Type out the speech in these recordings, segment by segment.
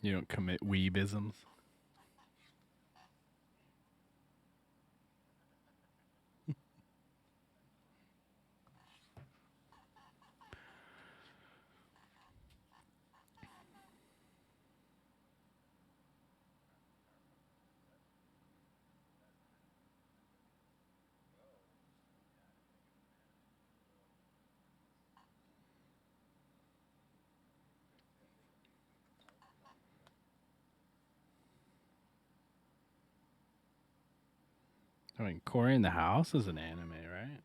You don't commit weebisms. I mean, Cory in the House is an anime, right?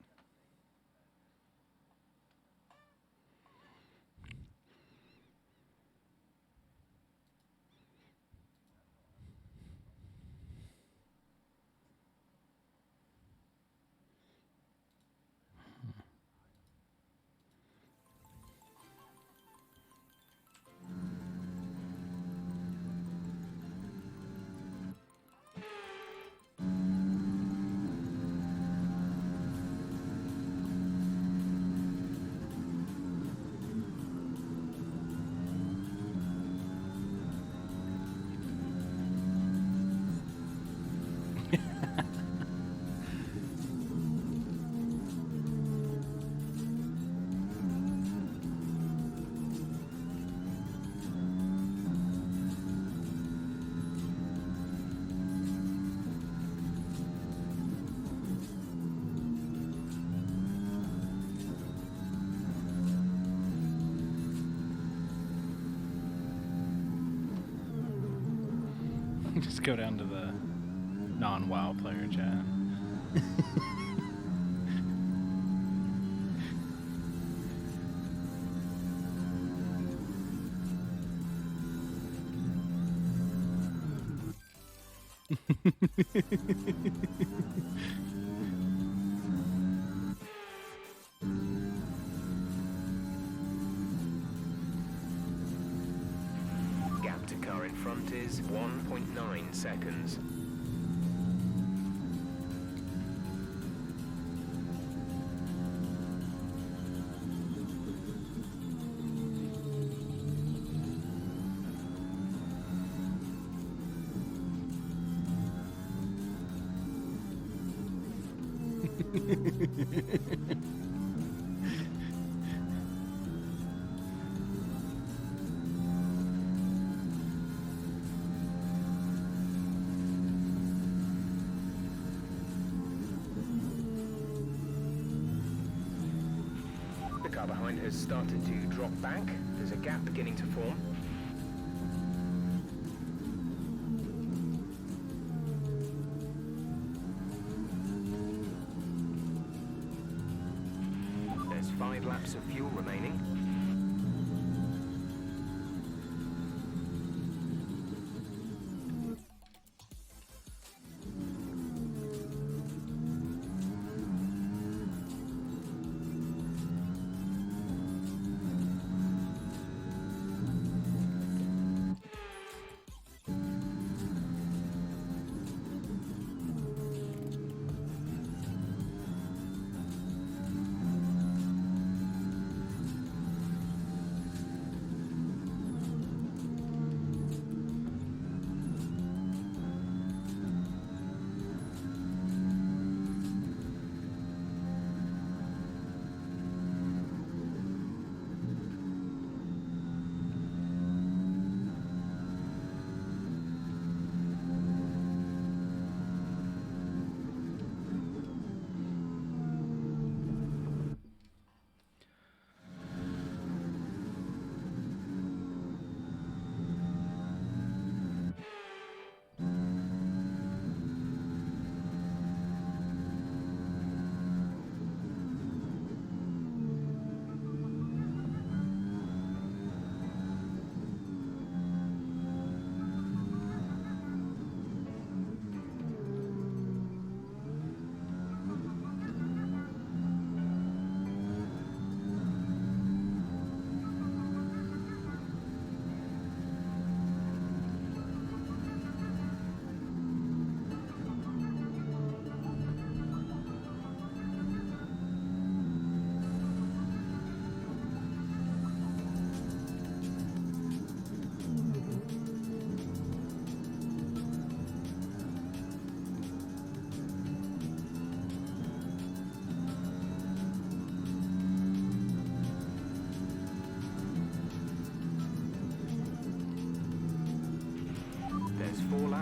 Just go down to the non-WoW player chat. Gap to car in front is 1.9 seconds. The car behind has started to drop back. There's a gap beginning to form. There's 5 laps of fuel remaining.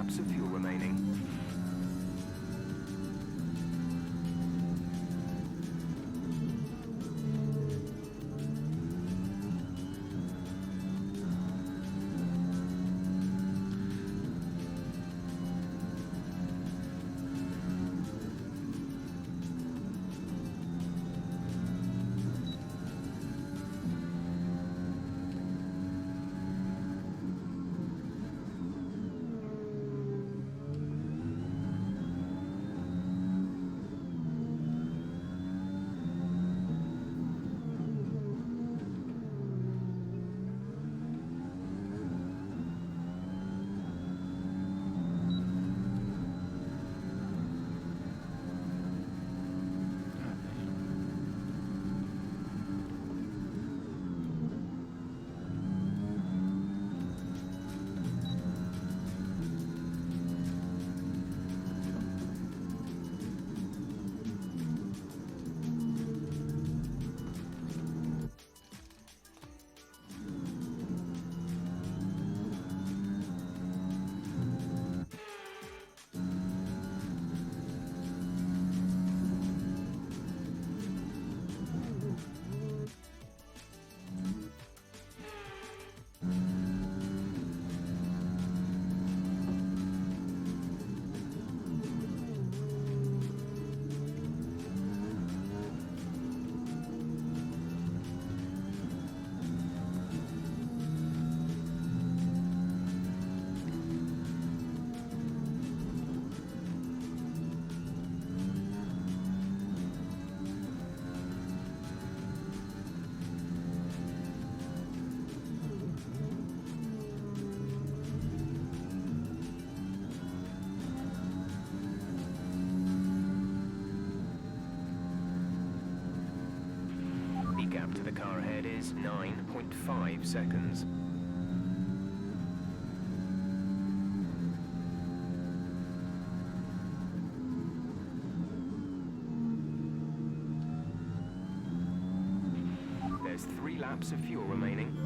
laps of fuel remaining. The gap to the car ahead is 9.5 seconds. There's 3 laps of fuel remaining.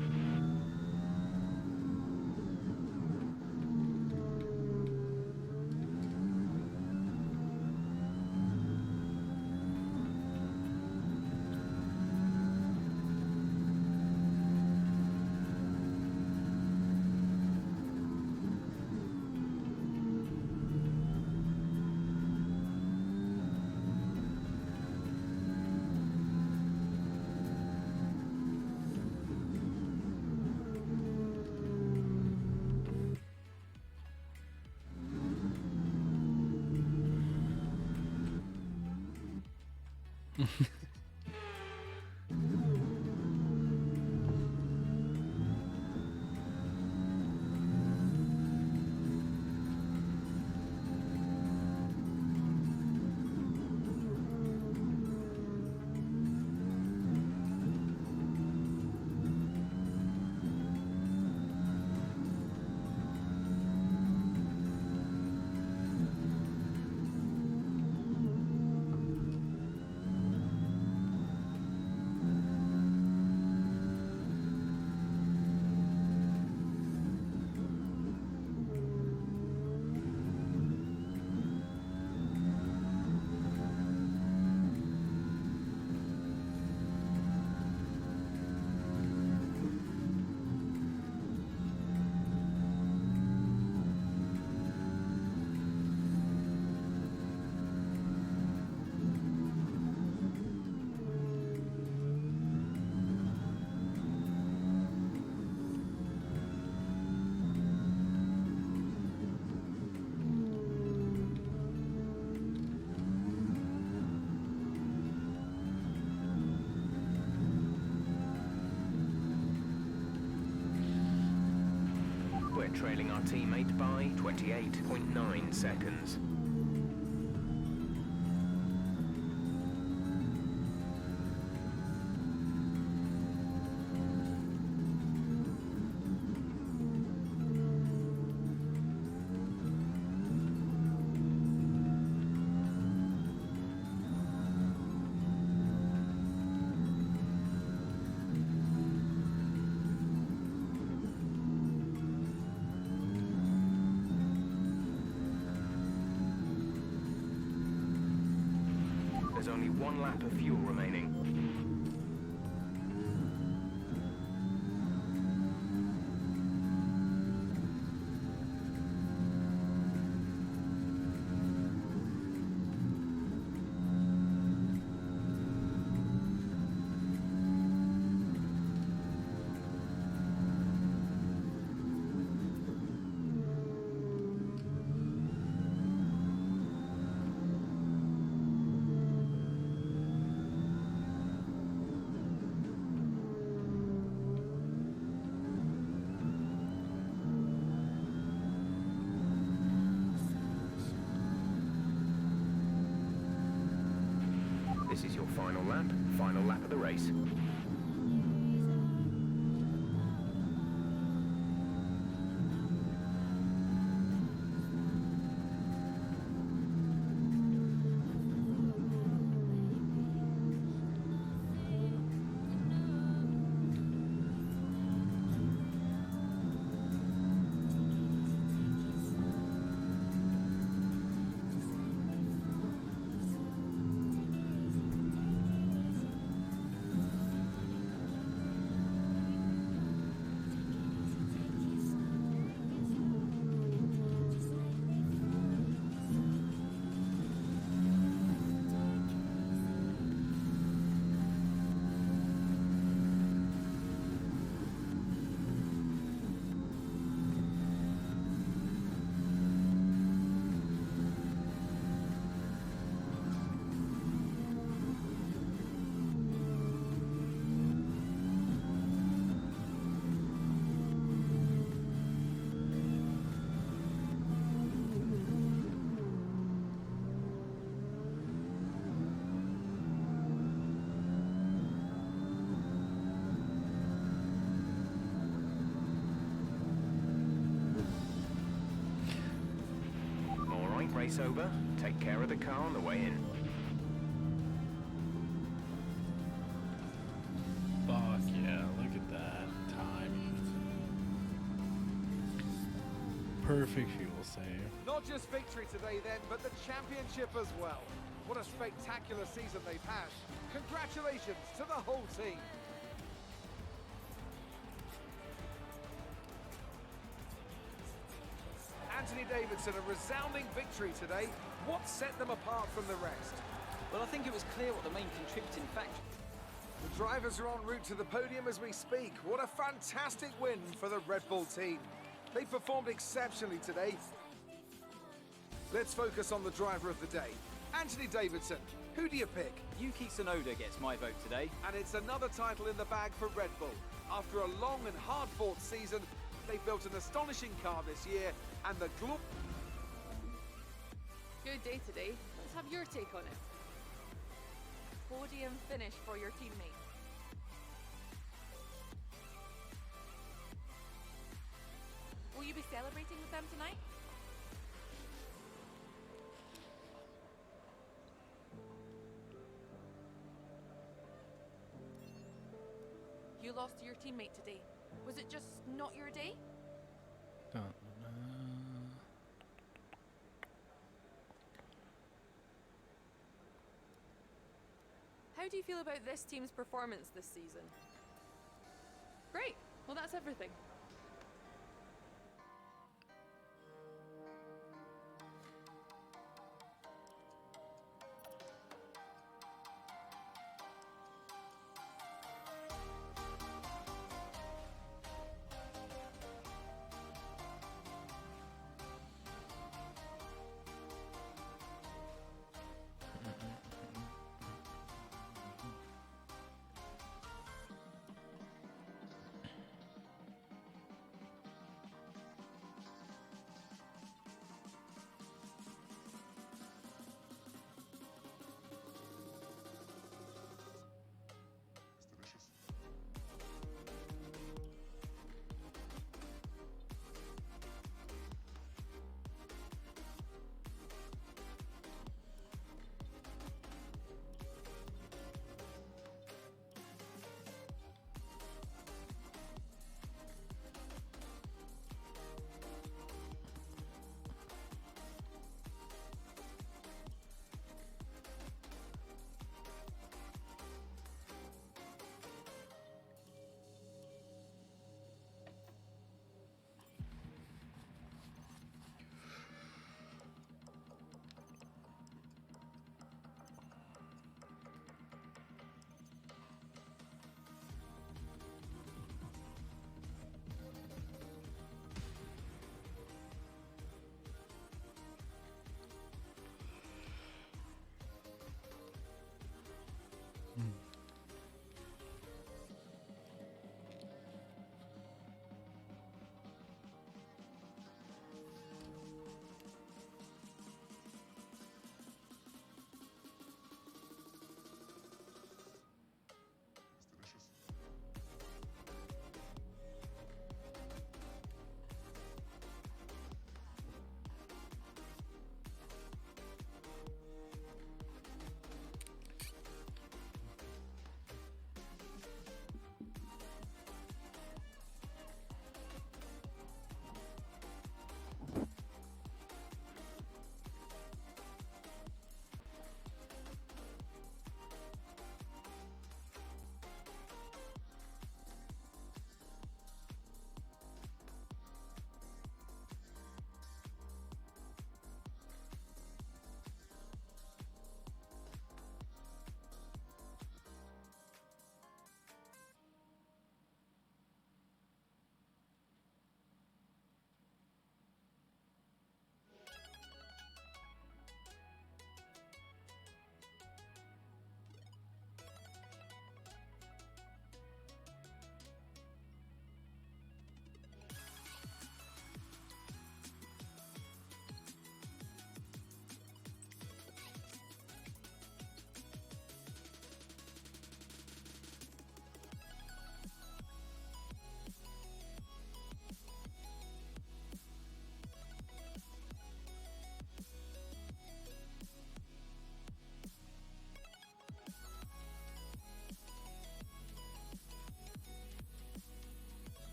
We're trailing our teammate by 28.9 seconds. only 1 lap of fuel remaining. This is your final lap of the race. Race over. Take care of the car on the way in. Fuck yeah, look at that time. Perfect fuel save. Not just victory today then, but the championship as well. What a spectacular season they've had. Congratulations to the whole team. Anthony Davidson, a resounding victory today. What set them apart from the rest? Well, I think it was clear what the main contributing factor. The drivers are en route to the podium as we speak. What a fantastic win for the Red Bull team. They performed exceptionally today. Let's focus on the driver of the day. Anthony Davidson, who do you pick? Yuki Tsunoda gets my vote today. And it's another title in the bag for Red Bull. After a long and hard-fought season, they've built an astonishing car this year, and the Good day today. Let's have your take on it. Podium finish for your teammate. Will you be celebrating with them tonight? You lost to your teammate today. Was it just not your day? How do you feel about this team's performance this season? Great. Well, that's everything.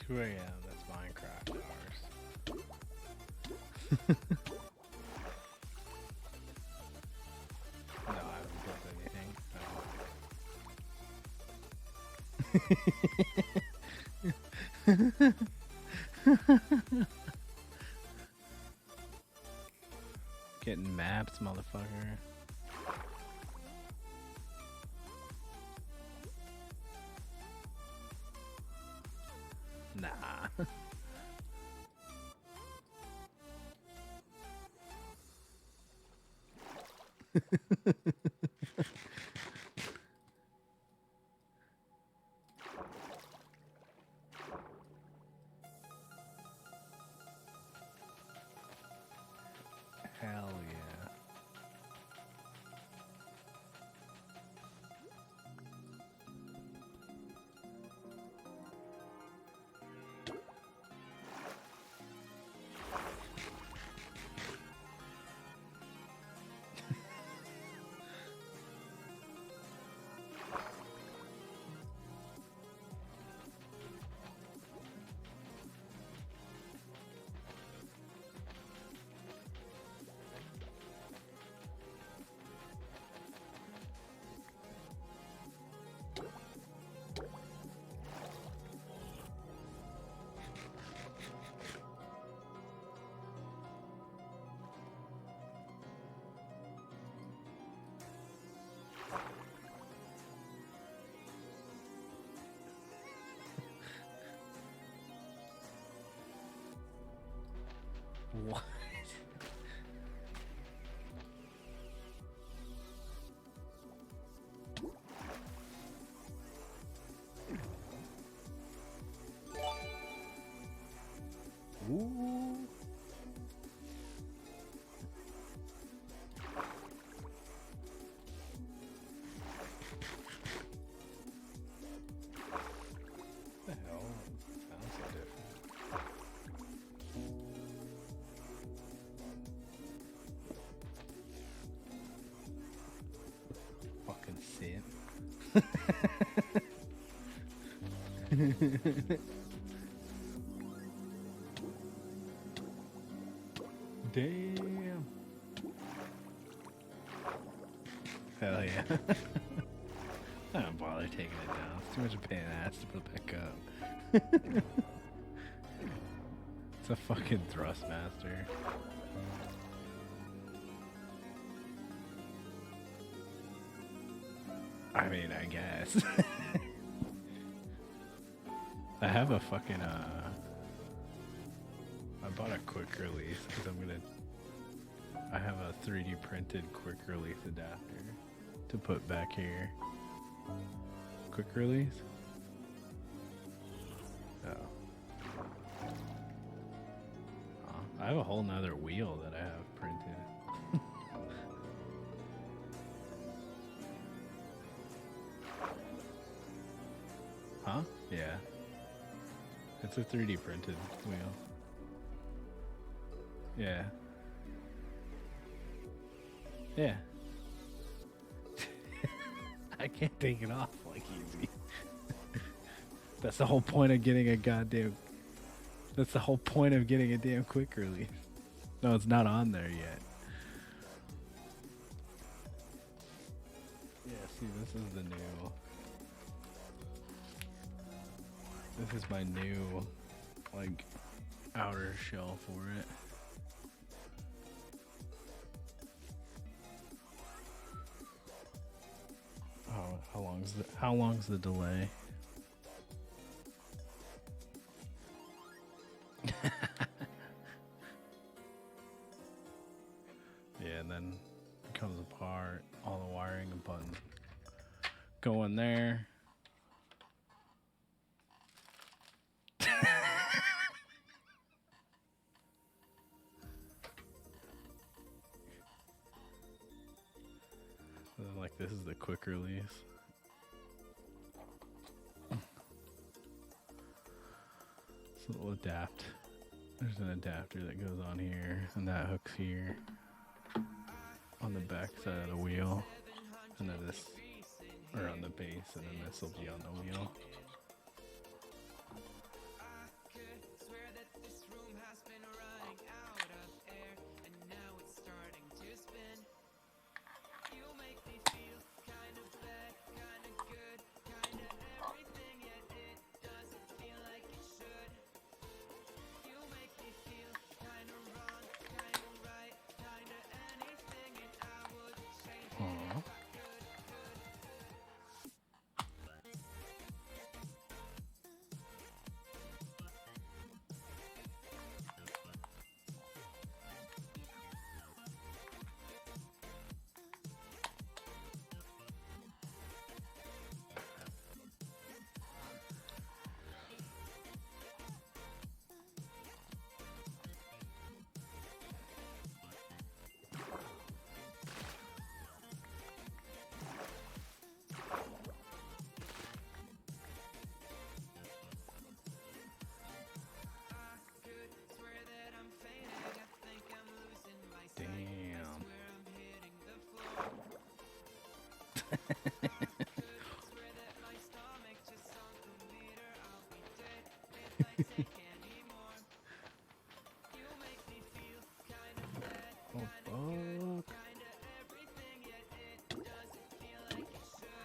2 a.m. That's Minecraft hours. No, I haven't built anything. Getting maps, motherfucker. Nah. Hell yeah. What? Ooh. The hell? Sounds so different. Fucking simp. Damn. Hell yeah. I don't bother taking it down. It's too much of a pain in the ass to put it back up. It's a fucking Thrustmaster. I mean, I guess. I have a fucking, I bought a quick release because I have a 3D printed quick release adapter to put back here. Quick release? Oh. I have a whole nother wheel that I have printed. Huh? Yeah. It's a 3D printed wheel. Yeah. Yeah. I can't take it off like easy. That's the whole point of getting a goddamn... That's the whole point of getting a damn quick release. No, it's not on there yet. Yeah, see, this is the new... This is my new, like, outer shell for it. Oh, how long's the delay? Yeah, and then it comes apart, all the wiring and buttons go in there. And then, like, this is the quick release. So it'll adapt. There's an adapter that goes on here, and that hooks here on the back side of the wheel, and then this, or on the base, and then this will be on the wheel. Oh, fuck.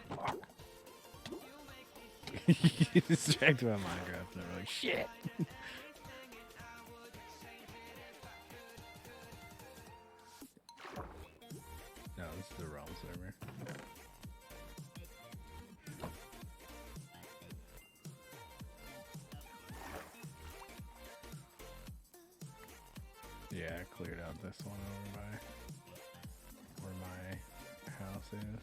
Fuck. Distracted by Minecraft and I'm like, shit. No, this is the realm server. Yeah, I cleared out this one over by where my house is.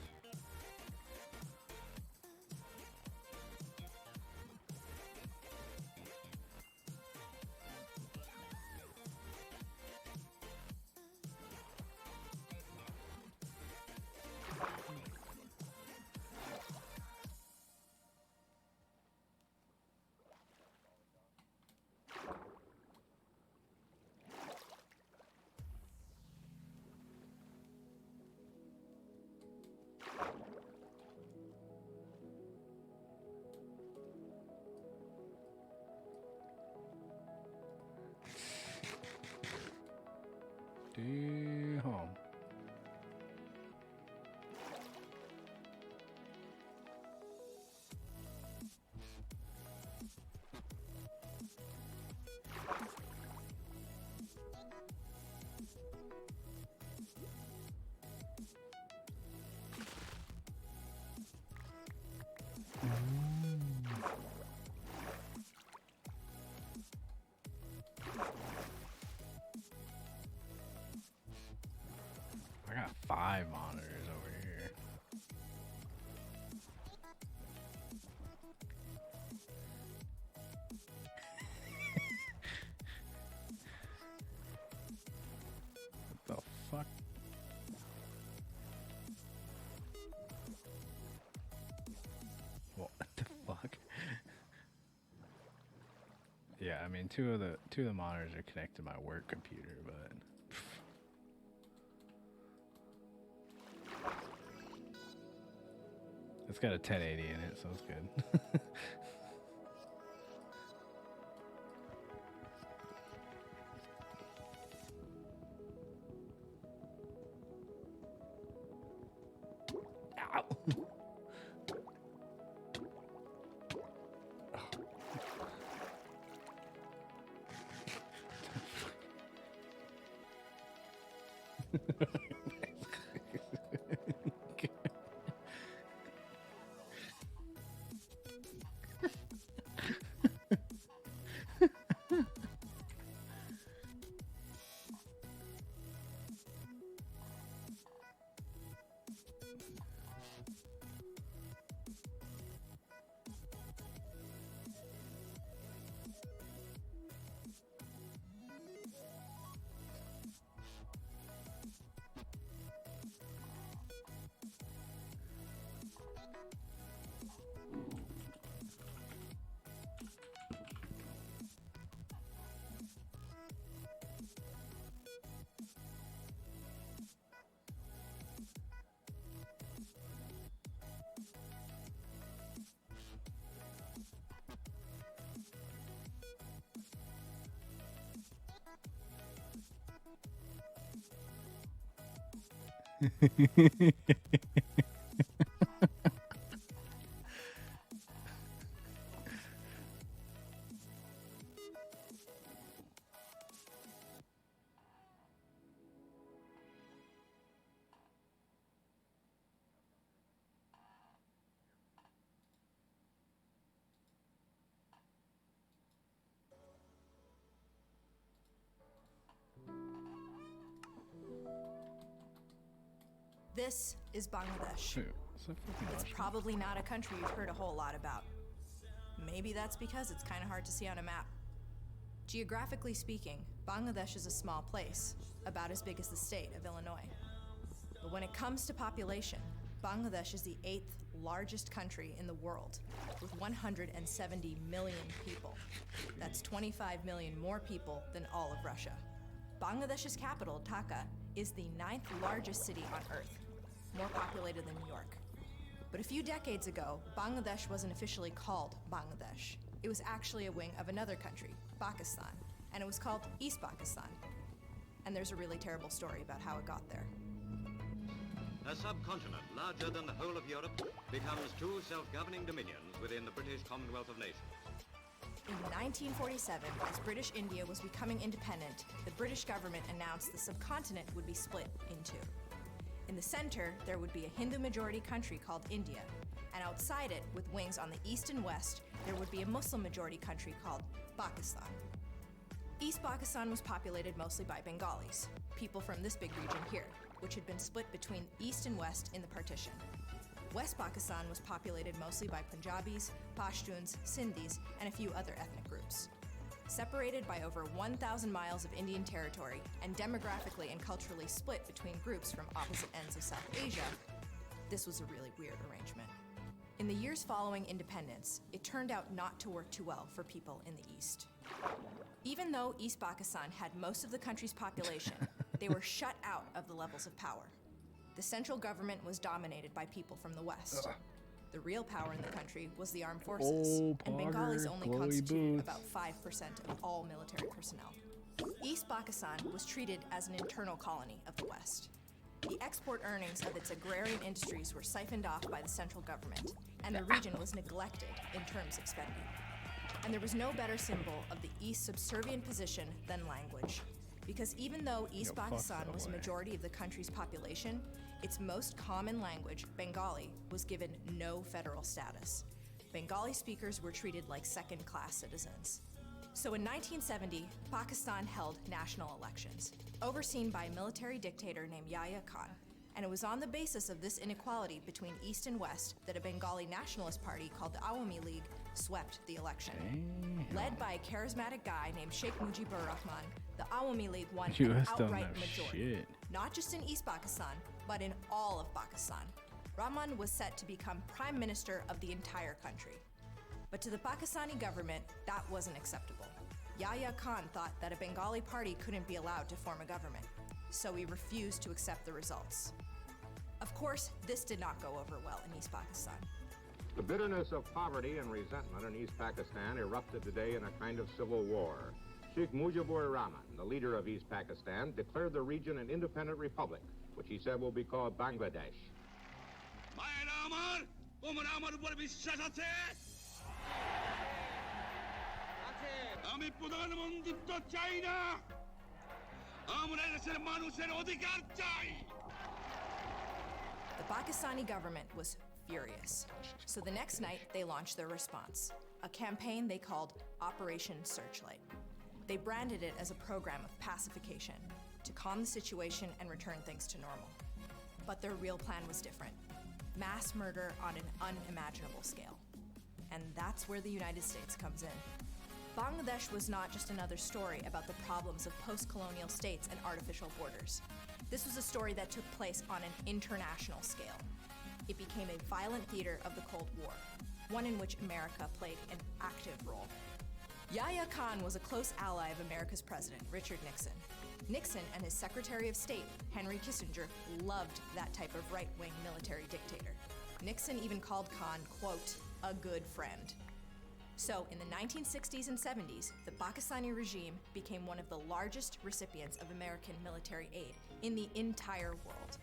Home. I got 5 monitors over here. What the fuck? What the fuck? Yeah, I mean, two of the monitors are connected to my work computer, but it's got a 1080 in it, so it's good. Ow. This is Bangladesh. Shoot, it's a fucking It's Russian. probably not a country you've heard a whole lot about. Maybe that's because it's kind of hard to see on a map. Geographically speaking, Bangladesh is a small place, about as big as the state of Illinois. But when it comes to population, Bangladesh is the 8th largest country in the world, with 170 million people. That's 25 million more people than all of Russia. Bangladesh's capital, Dhaka, is the 9th largest city on Earth, more populated than New York. But a few decades ago, Bangladesh wasn't officially called Bangladesh. It was actually a wing of another country, Pakistan, and it was called East Pakistan. And there's a really terrible story about how it got there. A subcontinent larger than the whole of Europe becomes two self-governing dominions within the British Commonwealth of Nations. In 1947, as British India was becoming independent, the British government announced the subcontinent would be split in two. In the center, there would be a Hindu-majority country called India, and outside it, with wings on the east and west, there would be a Muslim-majority country called Pakistan. East Pakistan was populated mostly by Bengalis, people from this big region here, which had been split between east and west in the partition. West Pakistan was populated mostly by Punjabis, Pashtuns, Sindhis, and a few other ethnic groups. Separated by over 1,000 miles of Indian territory and demographically and culturally split between groups from opposite ends of South Asia, this was a really weird arrangement. In the years following independence, it turned out not to work too well for people in the East. Even though East Pakistan had most of the country's population, they were shut out of the levels of power. The central government was dominated by people from the West. The real power in the country was the armed forces, and Bengalis only constituted about 5% of all military personnel. East Pakistan was treated as an internal colony of the West. The export earnings of its agrarian industries were siphoned off by the central government, and the region was neglected in terms of spending. And there was no better symbol of the East's subservient position than language. Because even though East Pakistan was a majority of the country's population, its most common language, Bengali, was given no federal status. Bengali speakers were treated like second-class citizens. So in 1970, Pakistan held national elections, overseen by a military dictator named Yahya Khan. And it was on the basis of this inequality between East and West that a Bengali nationalist party called the Awami League swept the election. Led by a charismatic guy named Sheikh Mujibur Rahman, the Awami League won an outright majority. Not just in East Pakistan, but in all of Pakistan. Rahman was set to become prime minister of the entire country. But to the Pakistani government, that wasn't acceptable. Yahya Khan thought that a Bengali party couldn't be allowed to form a government, so he refused to accept the results. Of course, this did not go over well in East Pakistan. The bitterness of poverty and resentment in East Pakistan erupted today in a kind of civil war. Sheikh Mujibur Rahman, the leader of East Pakistan, declared the region an independent republic, which he said will be called Bangladesh. The Pakistani government was furious. So the next night, they launched their response, a campaign they called Operation Searchlight. They branded it as a program of pacification to calm the situation and return things to normal. But their real plan was different. Mass murder on an unimaginable scale. And that's where the United States comes in. Bangladesh was not just another story about the problems of post-colonial states and artificial borders. This was a story that took place on an international scale. It became a violent theater of the Cold War, one in which America played an active role. Yahya Khan was a close ally of America's president, Richard Nixon. Nixon and his Secretary of State, Henry Kissinger, loved that type of right-wing military dictator. Nixon even called Khan, quote, a good friend. So in the 1960s and 70s, the Pakistani regime became one of the largest recipients of American military aid in the entire world.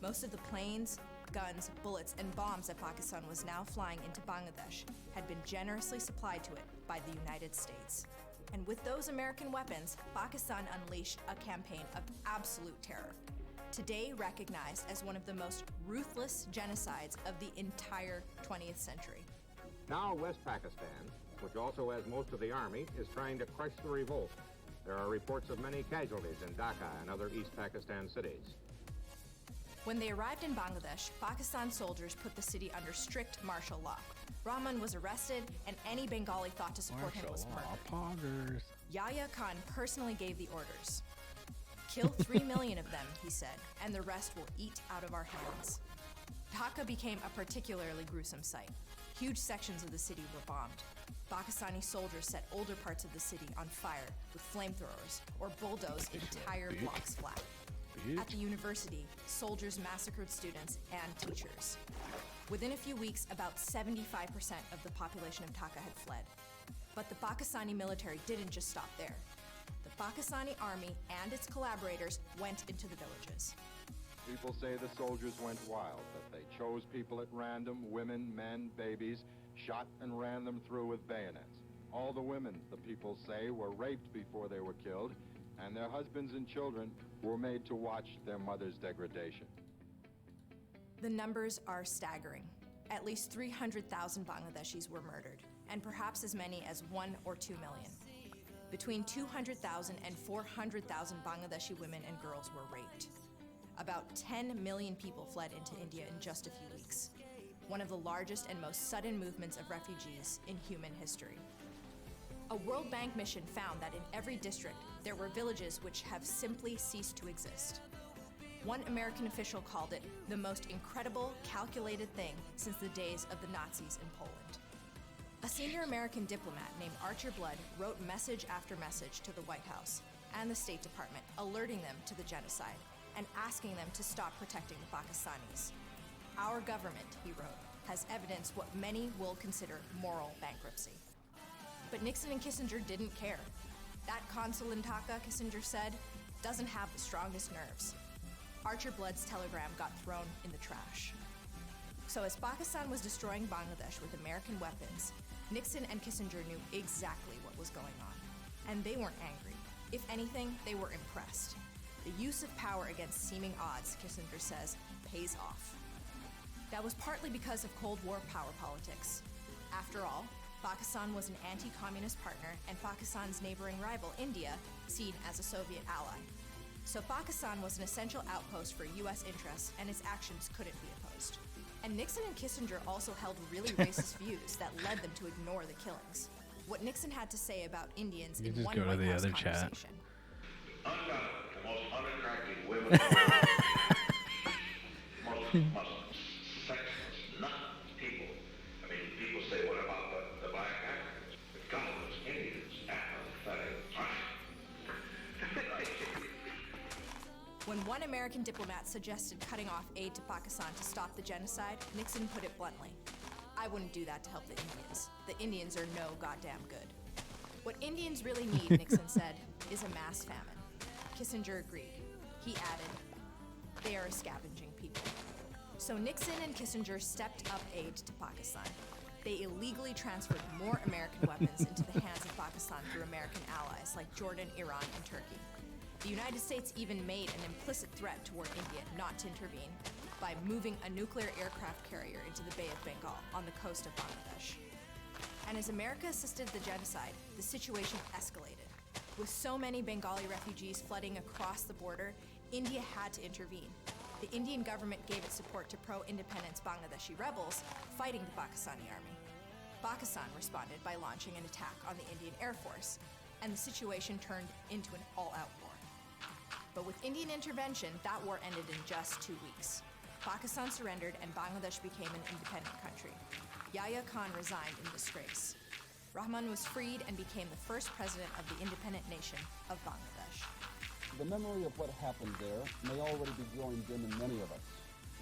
Most of the planes, guns, bullets, and bombs that Pakistan was now flying into Bangladesh had been generously supplied to it by the United States. And with those American weapons, Pakistan unleashed a campaign of absolute terror, today recognized as one of the most ruthless genocides of the entire 20th century. Now West Pakistan, which also has most of the army, is trying to crush the revolt. There are reports of many casualties in Dhaka and other East Pakistan cities. When they arrived in Bangladesh, Pakistan soldiers put the city under strict martial law. Rahman was arrested, and any Bengali thought to support him was murdered. Yahya Khan personally gave the orders. Kill 3 million of them, he said, and the rest will eat out of our hands. Dhaka became a particularly gruesome sight. Huge sections of the city were bombed. Pakistani soldiers set older parts of the city on fire with flamethrowers or bulldozed entire blocks flat. At the university, soldiers massacred students and teachers. Within a few weeks, about 75% of the population of Dhaka had fled. But the Pakistani military didn't just stop there. The Pakistani army and its collaborators went into the villages. People say the soldiers went wild, that they chose people at random, women, men, babies, shot and ran them through with bayonets. All the women, the people say, were raped before they were killed, and their husbands and children were made to watch their mother's degradation. The numbers are staggering. At least 300,000 Bangladeshis were murdered, and perhaps as many as 1 or 2 million. Between 200,000 and 400,000 Bangladeshi women and girls were raped. About 10 million people fled into India in just a few weeks. One of the largest and most sudden movements of refugees in human history. A World Bank mission found that in every district, there were villages which have simply ceased to exist. One American official called it the most incredible, calculated thing since the days of the Nazis in Poland. A senior American diplomat named Archer Blood wrote message after message to the White House and the State Department, alerting them to the genocide and asking them to stop protecting the Pakistanis. Our government, he wrote, has evidenced what many will consider moral bankruptcy. But Nixon and Kissinger didn't care. That consul in Dhaka, Kissinger said, doesn't have the strongest nerves. Archer Blood's telegram got thrown in the trash. So as Pakistan was destroying Bangladesh with American weapons, Nixon and Kissinger knew exactly what was going on. And they weren't angry. If anything, they were impressed. The use of power against seeming odds, Kissinger says, pays off. That was partly because of Cold War power politics. After all, Pakistan was an anti-communist partner and Pakistan's neighboring rival, India, seen as a Soviet ally. So Pakistan was an essential outpost for US interests and its actions couldn't be opposed. And Nixon and Kissinger also held really racist views that led them to ignore the killings. What Nixon had to say about Indians in one White House conversation. Undoubtedly, the most unattractive women in the world. Muslims, sexless, not people. I mean, people say, what about the black Africans? The godless Indians, apathetic. When one American diplomat suggested cutting off aid to Pakistan to stop the genocide, Nixon put it bluntly. I wouldn't do that to help the Indians. The Indians are no goddamn good. What Indians really need, Nixon said, is a mass famine. Kissinger agreed. He added, they are a scavenging people. So Nixon and Kissinger stepped up aid to Pakistan. They illegally transferred more American weapons into the hands of Pakistan through American allies like Jordan, Iran, and Turkey. The United States even made an implicit threat toward India not to intervene by moving a nuclear aircraft carrier into the Bay of Bengal on the coast of Bangladesh. And as America assisted the genocide, the situation escalated. With so many Bengali refugees flooding across the border, India had to intervene. The Indian government gave its support to pro-independence Bangladeshi rebels fighting the Pakistani army. Pakistan responded by launching an attack on the Indian Air Force, and the situation turned into an all-out war. But with Indian intervention, that war ended in just 2 weeks. Pakistan surrendered and Bangladesh became an independent country. Yahya Khan resigned in disgrace. Rahman was freed and became the first president of the independent nation of Bangladesh. The memory of what happened there may already be growing dim in many of us,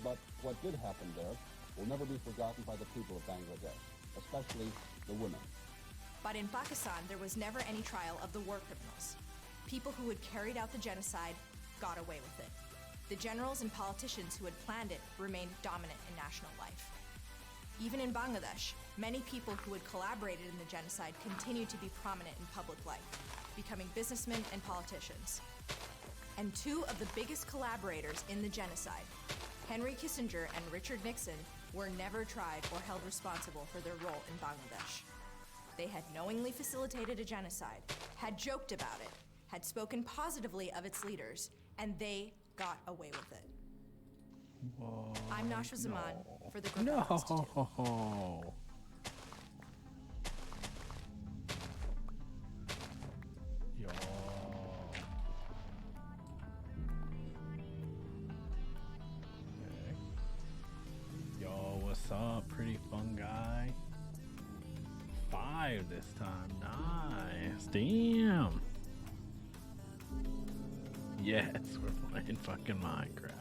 but what did happen there will never be forgotten by the people of Bangladesh, especially the women. But in Pakistan, there was never any trial of the war criminals. People who had carried out the genocide got away with it. The generals and politicians who had planned it remained dominant in national life. Even in Bangladesh, many people who had collaborated in the genocide continued to be prominent in public life, becoming businessmen and politicians. And two of the biggest collaborators in the genocide, Henry Kissinger and Richard Nixon, were never tried or held responsible for their role in Bangladesh. They had knowingly facilitated a genocide, had joked about it, had spoken positively of its leaders, and they got away with it. Whoa, I'm Nashwa Zaman for the Griffith No. Institute. Yo. Okay. Yo, what's up, pretty fun guy? 5 this time. Nice. Damn. Yes, we're playing fucking Minecraft.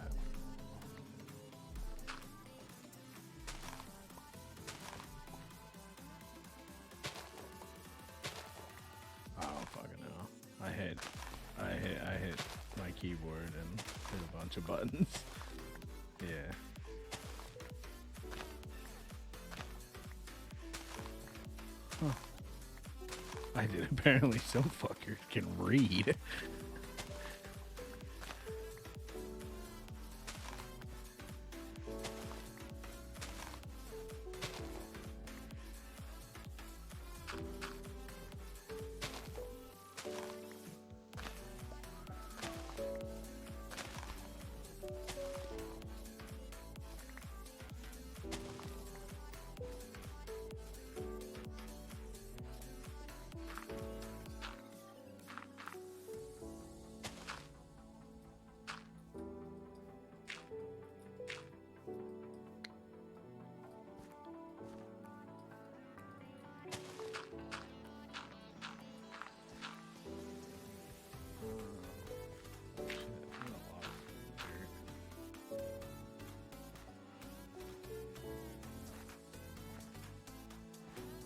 I hit my keyboard and hit a bunch of buttons. Yeah. Huh. I did. Apparently some fuckers can read.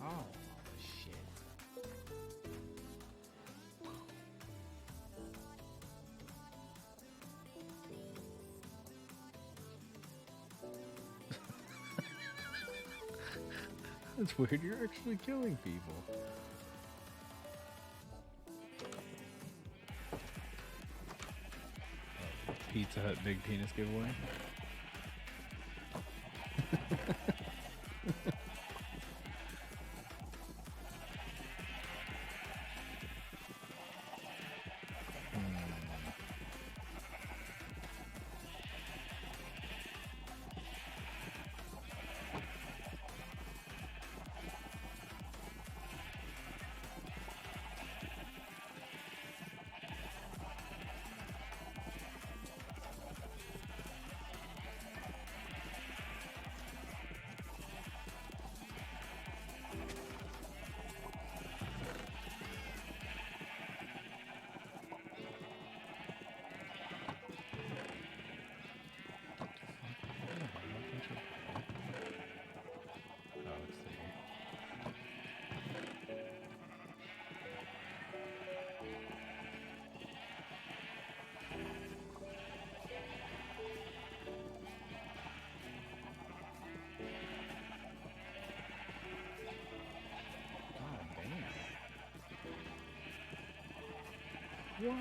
Oh, shit. That's weird. You're actually killing people. Pizza Hut big penis giveaway. What?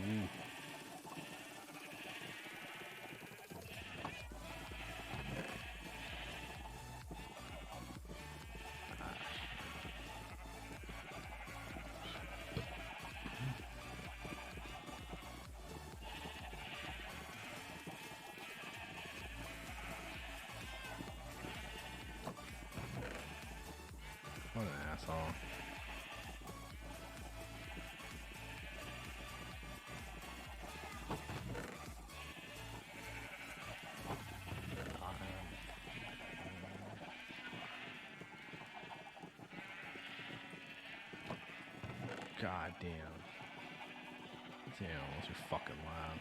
Ooh. What an asshole. God damn. These animals are fucking loud.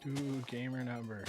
Ooh, gamer number.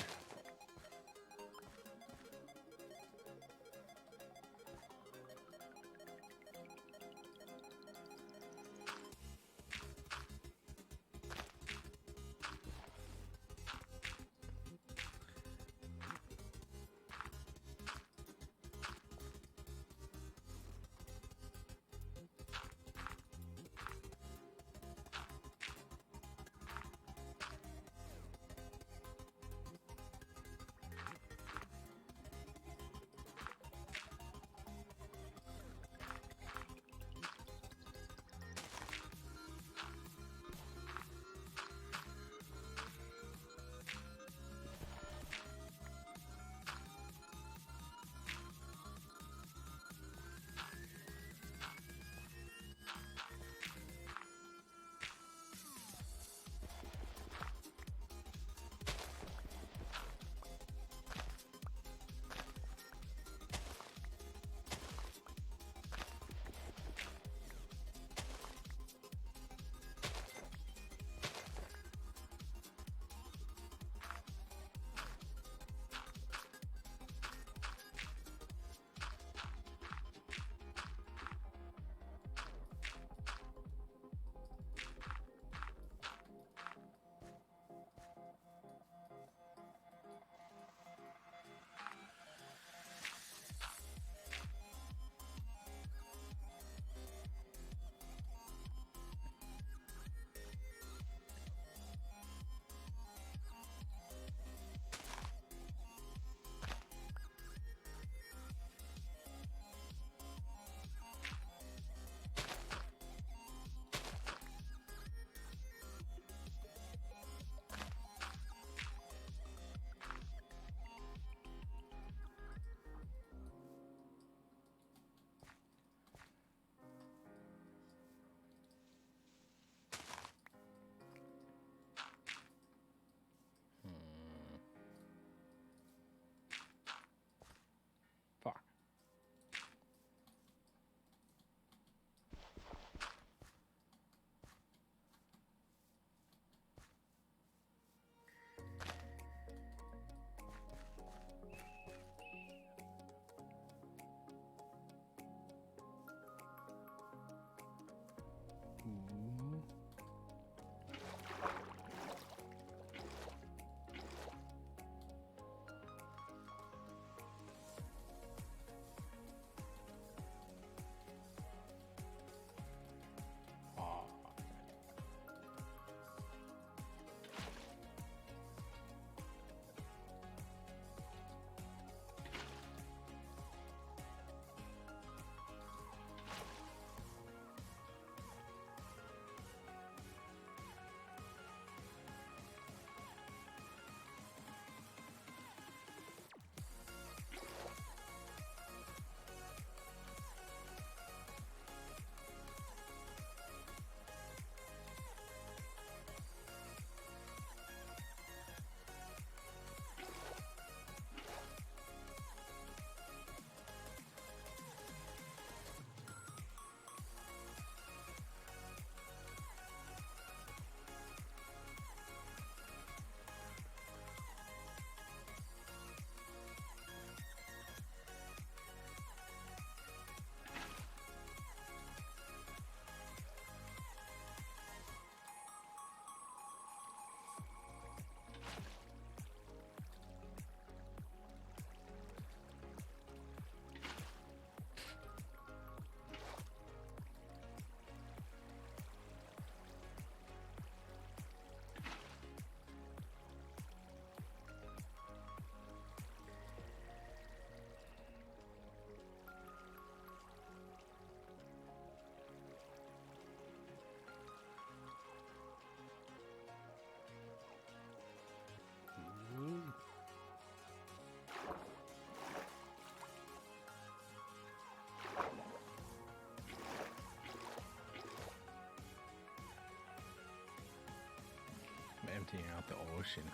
emptying out the ocean.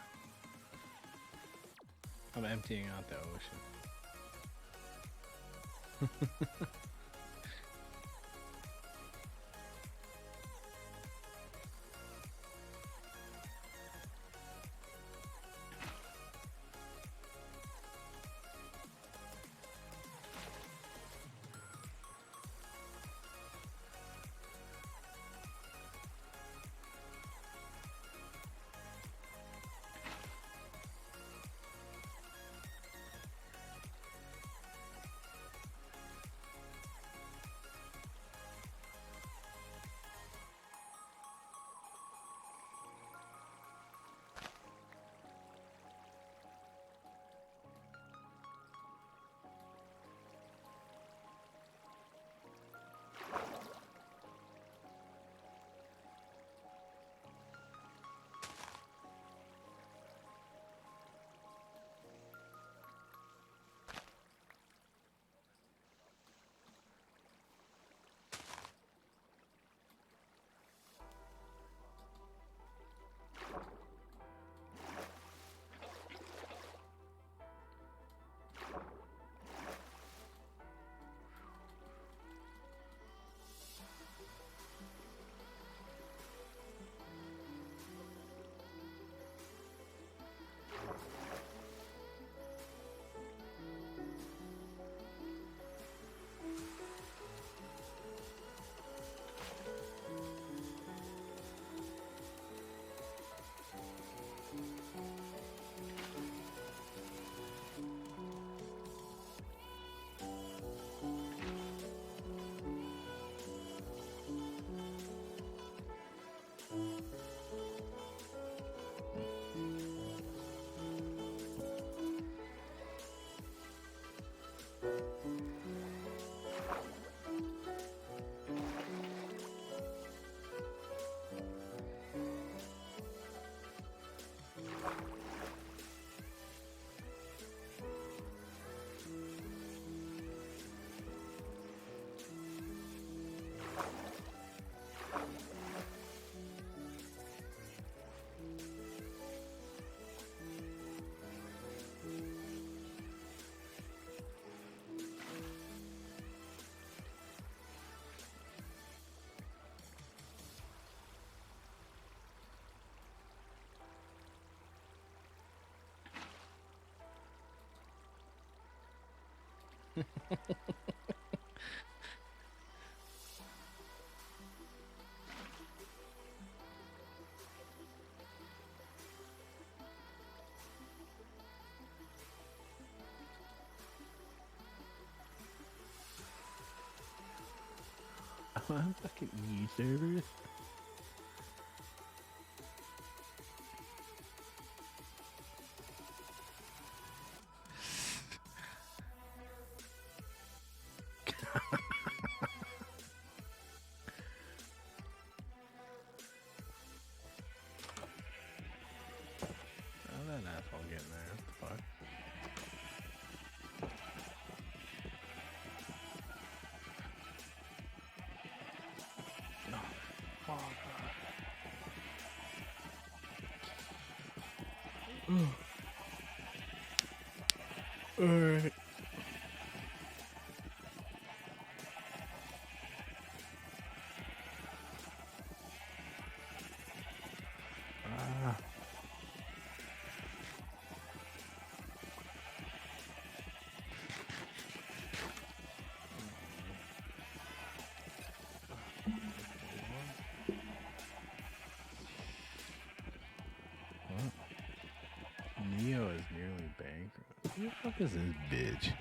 I'm emptying out the ocean. I'm fucking EU servers. How did that asshole get in there? What the fuck? Alright. Neo is nearly bankrupt. Who the fuck is this bitch?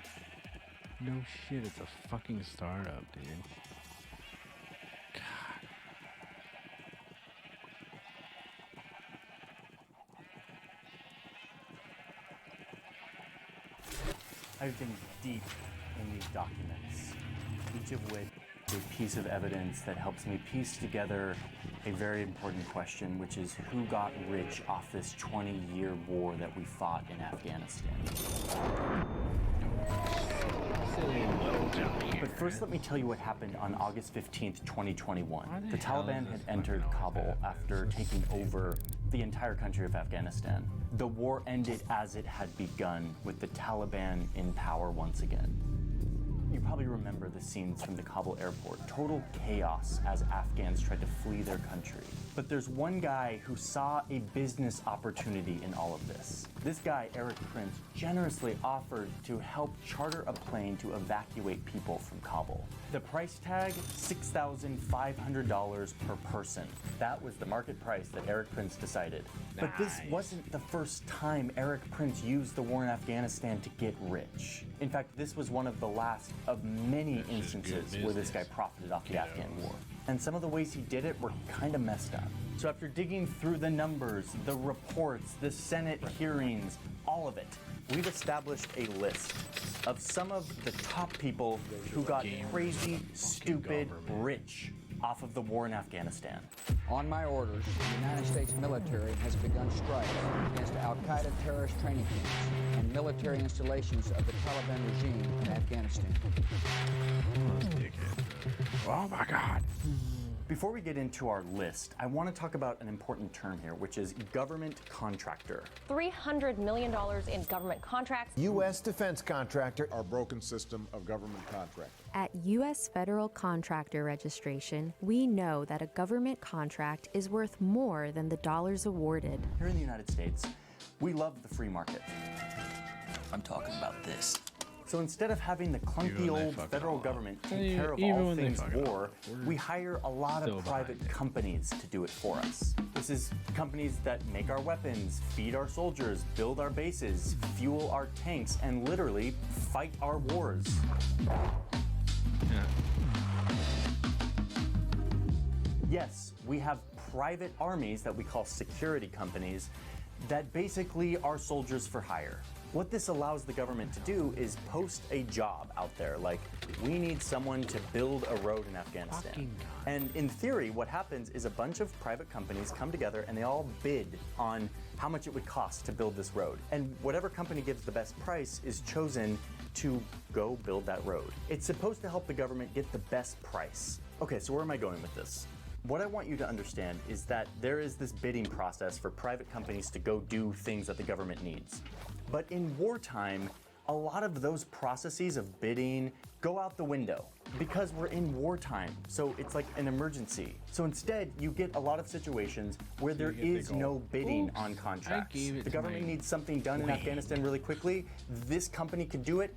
No shit, it's a fucking startup, dude. God. I've been deep in these documents, each of which is a piece of evidence that helps me piece together a very important question, which is who got rich off this 20-year war that we fought in Afghanistan? But first, let me tell you what happened on August 15th, 2021. The Taliban had entered Kabul after taking over the entire country of Afghanistan. The war ended as it had begun, with the Taliban in power once again. You probably remember the scenes from the Kabul airport. Total chaos as Afghans tried to flee their country. But there's one guy who saw a business opportunity in all of this. This guy, Eric Prince, generously offered to help charter a plane to evacuate people from Kabul. The price tag, $6,500 per person. That was the market price that Eric Prince decided. But this wasn't the first time Eric Prince used the war in Afghanistan to get rich. In fact, this was one of the last of many instances where this guy profited off the Afghan war. And some of the ways he did it were kind of messed up. So after digging through the numbers, the reports, the Senate hearings, all of it, we've established a list of some of the top people who got crazy, stupid, rich off of the war in Afghanistan. On my orders, the United States military has begun strikes against Al-Qaeda terrorist training camps and military installations of the Taliban regime in Afghanistan. Oh my God. Before we get into our list, I want to talk about an important term here, which is government contractor. $300 million in government contracts. U.S. defense contractor. Our broken system of government contracting. At U.S. federal contractor registration, we know that a government contract is worth more than the dollars awarded. Here in the United States, we love the free market. I'm talking about this. So instead of having the clunky old federal government take care of all things war, we hire a lot of private companies to do it for us. This is companies that make our weapons, feed our soldiers, build our bases, fuel our tanks, and literally fight our wars. Yes, we have private armies that we call security companies that basically are soldiers for hire. What this allows the government to do is post a job out there, like, we need someone to build a road in Afghanistan. And in theory, what happens is a bunch of private companies come together and they all bid on how much it would cost to build this road. And whatever company gives the best price is chosen to go build that road. It's supposed to help the government get the best price. Okay, so where am I going with this? What I want you to understand is that there is this bidding process for private companies to go do things that the government needs. But in wartime, a lot of those processes of bidding go out the window because we're in wartime. So it's like an emergency. So instead, you get a lot of situations where there is no bidding on contracts. The government needs something done in Afghanistan really quickly. This company could do it.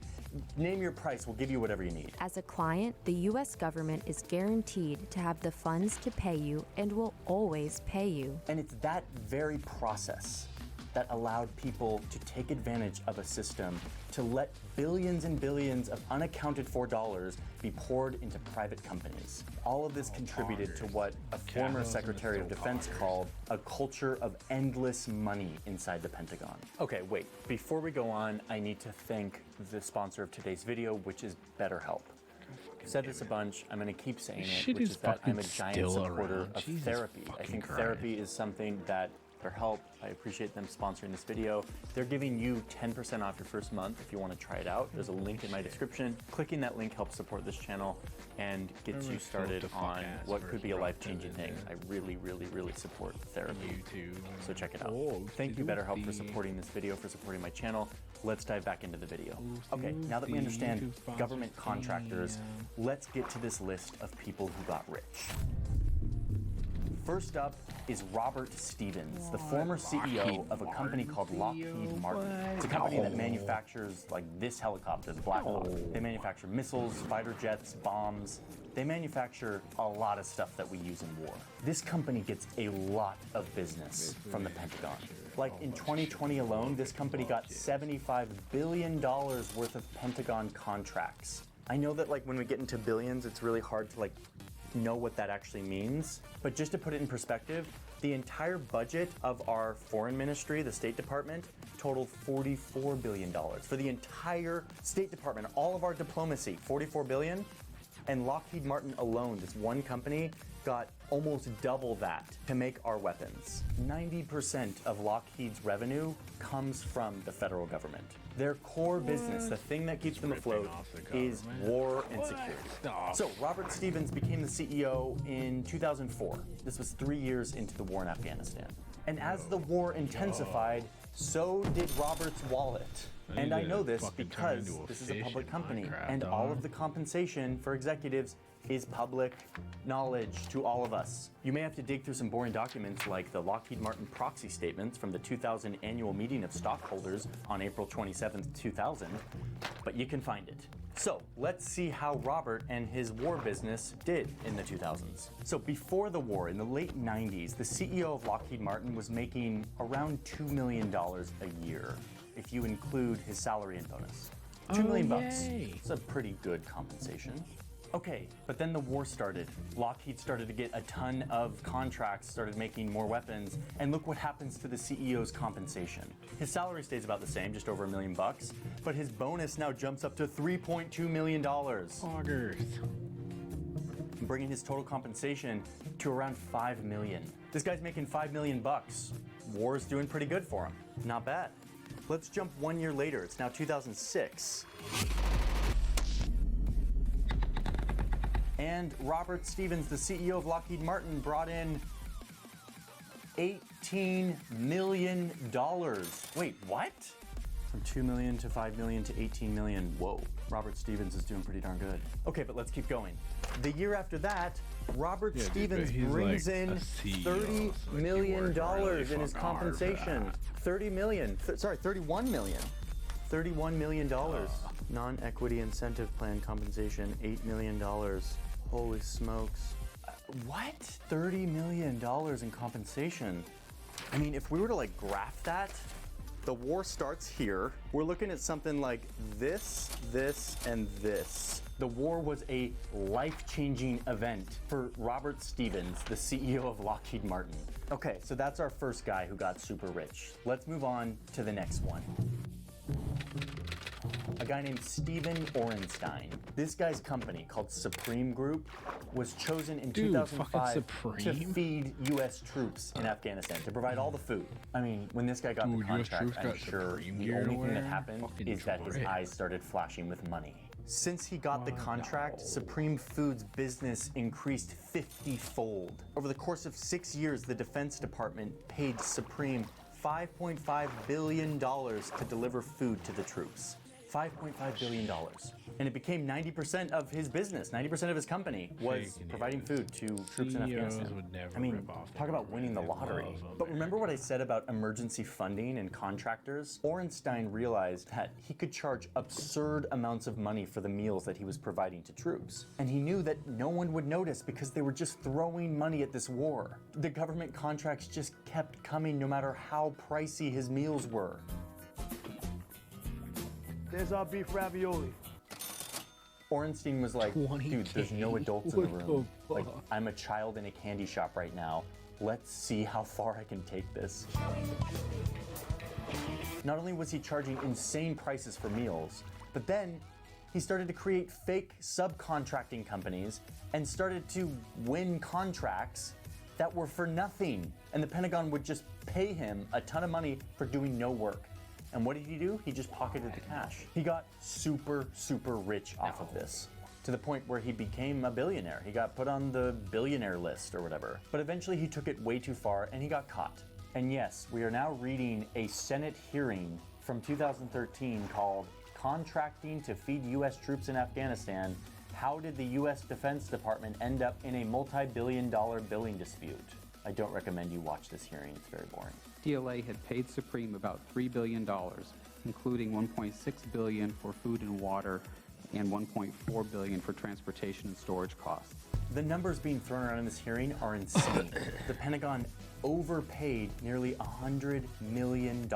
Name your price, we'll give you whatever you need. As a client, the U.S. government is guaranteed to have the funds to pay you and will always pay you. And it's that very process that allowed people to take advantage of a system to let billions and billions of unaccounted for dollars be poured into private companies. All of this contributed to what a former Secretary of Defense called a culture of endless money inside the Pentagon. Okay, wait, before we go on, I need to thank the sponsor of today's video, which is BetterHelp. I've said this a bunch, I'm gonna keep saying it, which is that I'm a giant supporter of therapy. I think therapy is something that BetterHelp, I appreciate them sponsoring this video. They're giving you 10% off your first month if you want to try it out. There's a link in my description. Clicking that link helps support this channel and gets you started on what could be a life-changing thing. I really, really, really support therapy. So check it out. Thank you, BetterHelp, for supporting this video, for supporting my channel. Let's dive back into the video. Okay, now that we understand government contractors, let's get to this list of people who got rich. First up is Robert Stevens, the former CEO of a company called Lockheed Martin. It's a company that manufactures like this helicopter, the Black Hawk. They manufacture missiles, fighter jets, bombs. They manufacture a lot of stuff that we use in war. This company gets a lot of business from the Pentagon. Like in 2020 alone, this company got $75 billion worth of Pentagon contracts. I know that like when we get into billions, it's really hard to like know what that actually means. But just to put it in perspective, the entire budget of our foreign ministry, the State Department, totaled $44 billion. For the entire State Department, all of our diplomacy, $44 billion. And Lockheed Martin alone, this one company, got almost double that to make our weapons. 90% of Lockheed's revenue comes from the federal government. Their core business, the thing that keeps them afloat, is war and security. So Robert Stevens became the CEO in 2004. This was 3 years into the war in Afghanistan. And as the war intensified, so did Robert's wallet. And I know this because this is a public company, and all of the compensation for executives is public knowledge to all of us. You may have to dig through some boring documents like the Lockheed Martin proxy statements from the 2000 annual meeting of stockholders on April 27, 2000, but you can find it. So let's see how Robert and his war business did in the 2000s. So before the war, in the late 90s, the CEO of Lockheed Martin was making around $2 million a year, if you include his salary and bonus. $2 million bucks. It's a pretty good compensation. Okay, but then the war started. Lockheed started to get a ton of contracts, started making more weapons, and look what happens to the CEO's compensation. His salary stays about the same, just over $1 million bucks, but his bonus now jumps up to $3.2 million. Augers. Bringing his total compensation to around $5 million. This guy's making $5 million bucks. War's doing pretty good for him. Not bad. Let's jump 1 year later. It's now 2006. And Robert Stevens, the CEO of Lockheed Martin, brought in $18 million. Wait, what? From 2 million to 5 million to 18 million. Whoa, Robert Stevens is doing pretty darn good. Okay, but let's keep going. The year after that, Robert Stevens brings like in $30 million in his compensation. 31 million. $31 million. Non-equity incentive plan compensation, $8 million. Holy smokes. What? $30 million in compensation. I mean, if we were to like graph that, the war starts here. We're looking at something like this, this, and this. The war was a life-changing event for Robert Stevens, the CEO of Lockheed Martin. Okay, so that's our first guy who got super rich. Let's move on to the next one. A guy named Stephen Orenstein. This guy's company, called Supreme Group, was chosen in 2005 to feed U.S. troops in Afghanistan, to provide all the food. I mean, when this guy got the contract, I'm sure the only thing that happened is that his eyes started flashing with money. Since he got the contract, Supreme Foods' business increased 50-fold. Over the course of 6 years, the Defense Department paid Supreme $5.5 billion to deliver food to the troops. $5.5 billion. And it became 90% of his business, 90% of his company was providing food to troops in Afghanistan. I mean, talk about winning the lottery. But remember what I said about emergency funding and contractors? Orenstein realized that he could charge absurd amounts of money for the meals that he was providing to troops. And he knew that no one would notice because they were just throwing money at this war. The government contracts just kept coming no matter how pricey his meals were. There's our beef ravioli. Orenstein was like, dude, there's no adults in the room. Like, I'm a child in a candy shop right now. Let's see how far I can take this. Not only was he charging insane prices for meals, but then he started to create fake subcontracting companies and started to win contracts that were for nothing. And the Pentagon would just pay him a ton of money for doing no work. And what did he do? He just pocketed the cash. He got super, super rich off of this, to the point where he became a billionaire. He got put on the billionaire list or whatever. But eventually he took it way too far and he got caught. And yes, we are now reading a Senate hearing from 2013 called Contracting to Feed U.S. Troops in Afghanistan. How did the U.S. Defense Department end up in a multi-billion-dollar billing dispute? I don't recommend you watch this hearing. It's very boring. DLA had paid Supreme about $3 billion, including $1.6 billion for food and water and $1.4 billion for transportation and storage costs. The numbers being thrown around in this hearing are insane. The Pentagon overpaid nearly $100 million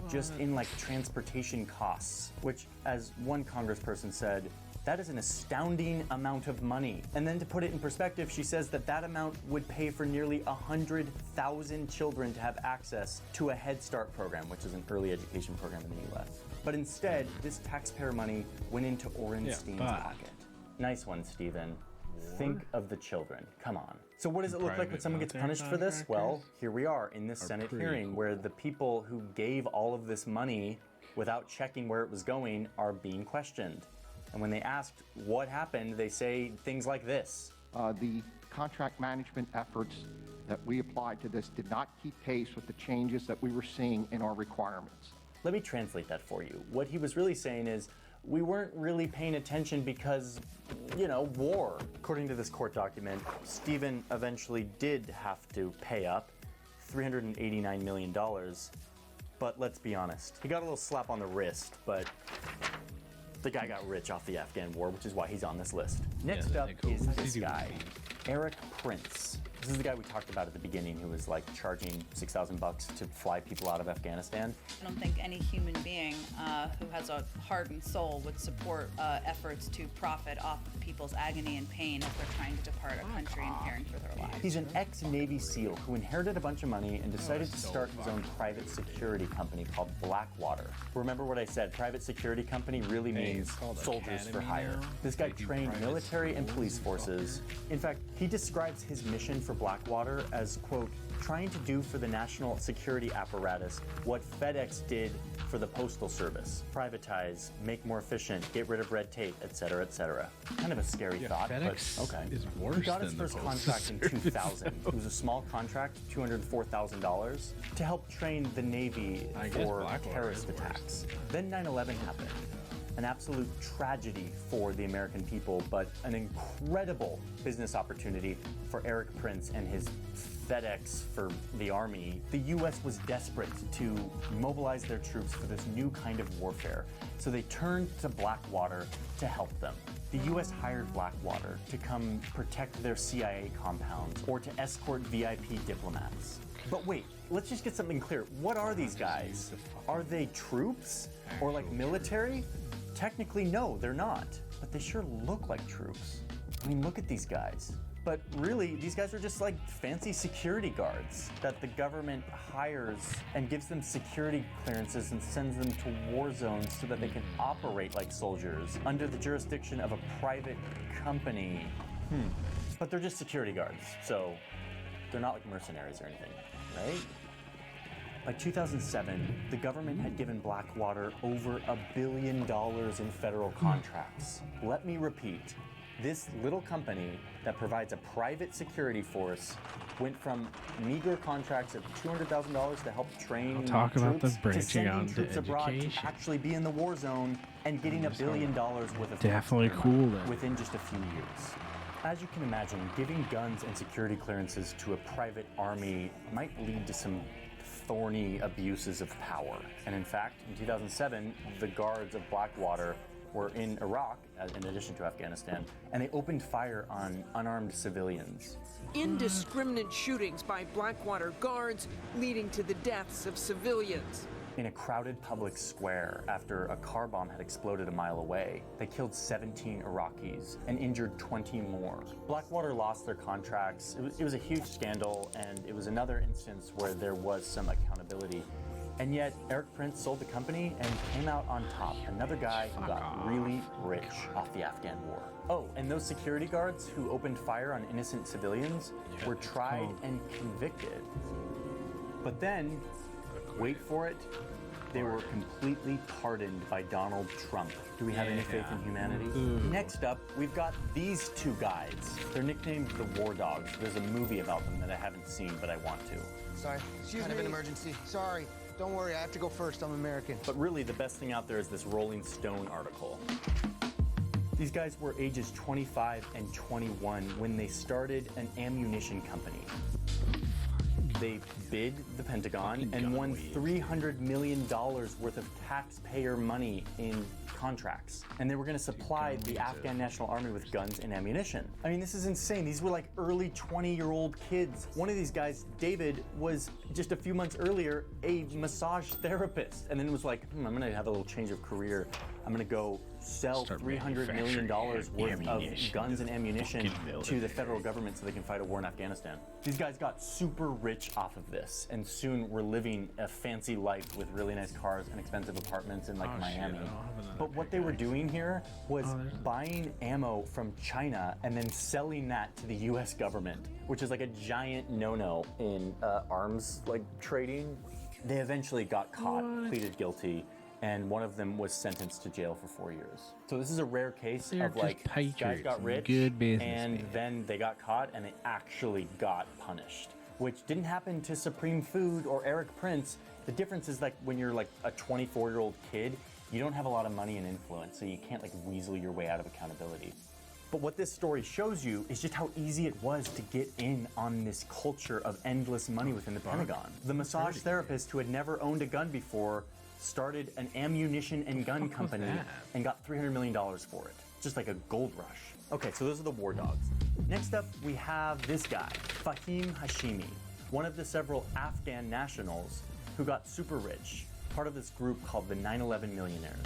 just in like transportation costs, which, as one congressperson said, that is an astounding amount of money. And then to put it in perspective, she says that that amount would pay for nearly 100,000 children to have access to a Head Start program, which is an early education program in the US. But instead, this taxpayer money went into Orenstein's pocket. Nice one, Stephen. Think of the children. Come on. So what does it look like when someone gets punished for this? Well, here we are in this Senate hearing where the people who gave all of this money without checking where it was going are being questioned. And when they asked what happened, they say things like this. The contract management efforts that we applied to this did not keep pace with the changes that we were seeing in our requirements. Let me translate that for you. What he was really saying is, we weren't really paying attention because, war. According to this court document, Stephen eventually did have to pay up $389 million. But let's be honest, he got a little slap on the wrist, but the guy got rich off the Afghan war, which is why he's on this list. Next up is this guy, Eric Prince. This is the guy we talked about at the beginning who was like charging $6,000 to fly people out of Afghanistan. I don't think any human being who has a hardened soul would support efforts to profit off of people's agony and pain as they're trying to depart a country and fearing for their lives. He's an ex-Navy SEAL who inherited a bunch of money and decided to start his own private security company called Blackwater. Remember what I said, private security company really means soldiers for hire. This guy trained military and police forces. In fact, he describes his mission for Blackwater as, quote, trying to do for the national security apparatus what FedEx did for the Postal Service. Privatize, make more efficient, get rid of red tape, etc., etc. Kind of a scary thought, FedEx but okay. is worse he got his than the first Postal contract in Service. 2000. It was a small contract, $204,000, to help train the Navy for terrorist attacks. Then 9/11 happened. An absolute tragedy for the American people, but an incredible business opportunity for Eric Prince and his FedEx for the Army. The U.S. was desperate to mobilize their troops for this new kind of warfare, so they turned to Blackwater to help them. The U.S. hired Blackwater to come protect their CIA compounds or to escort VIP diplomats. But wait, let's just get something clear. What are these guys? Are they troops or like military? Technically, no, they're not, but they sure look like troops. I mean, look at these guys. But really, these guys are just like fancy security guards that the government hires and gives them security clearances and sends them to war zones so that they can operate like soldiers under the jurisdiction of a private company. But they're just security guards, so they're not like mercenaries or anything, right? By 2007, the government had given Blackwater over $1 billion in federal contracts. Let me repeat, this little company that provides a private security force went from meager contracts of $200,000 to help train Talk about troops the branching to sending out into troops abroad to education. actually be in the war zone and getting $1 billion worth of Definitely taxpayer cool money then. within just a few years. As you can imagine, giving guns and security clearances to a private army might lead to some thorny abuses of power. And in fact, in 2007, the guards of Blackwater were in Iraq, in addition to Afghanistan, and they opened fire on unarmed civilians. Indiscriminate shootings by Blackwater guards leading to the deaths of civilians. In a crowded public square after a car bomb had exploded a mile away. They killed 17 Iraqis and injured 20 more. Blackwater lost their contracts. It was a huge scandal, and it was another instance where there was some accountability. And yet, Eric Prince sold the company and came out on top. Another guy who got really rich off the Afghan war. Oh, and those security guards who opened fire on innocent civilians were tried and convicted. But then, wait for it, they were completely pardoned by Donald Trump. Do we have any faith in humanity? Next up, we've got these two guys. They're nicknamed the War Dogs. There's a movie about them that I haven't seen, but I want to. Sorry, kind of an emergency. Sorry, don't worry, I have to go first, I'm American. But really, the best thing out there is this Rolling Stone article. These guys were ages 25 and 21 when they started an ammunition company. They bid the Pentagon and won $300 million worth of taxpayer money in contracts. And they were going to supply the Afghan National Army with guns and ammunition. I mean, this is insane. These were like early 20-year-old kids. One of these guys, David, was just a few months earlier a massage therapist, and then was like, I'm going to have a little change of career. I'm going to go sell $300 million worth of guns and ammunition to the federal government so they can fight a war in Afghanistan. These guys got super rich off of this, and soon were living a fancy life with really nice cars and expensive apartments in like Miami. But what they were doing here was buying ammo from China and then selling that to the US government, which is like a giant no-no in arms like trading. They eventually got caught, pleaded guilty, and one of them was sentenced to jail for 4 years. So this is a rare case of like guys got rich good business, and then they got caught and they actually got punished. which didn't happen to Supreme Food or Eric Prince. The difference is like when you're like a 24-year-old kid, you don't have a lot of money and influence, so you can't like weasel your way out of accountability. But what this story shows you is just how easy it was to get in on this culture of endless money within the Pentagon. The massage therapist who had never owned a gun before started an ammunition and gun company and got $300 million for it. Just like a gold rush. Okay, so those are the war dogs. Next up, we have this guy, Fahim Hashimi, one of the several Afghan nationals who got super rich, part of this group called the 9/11 millionaires.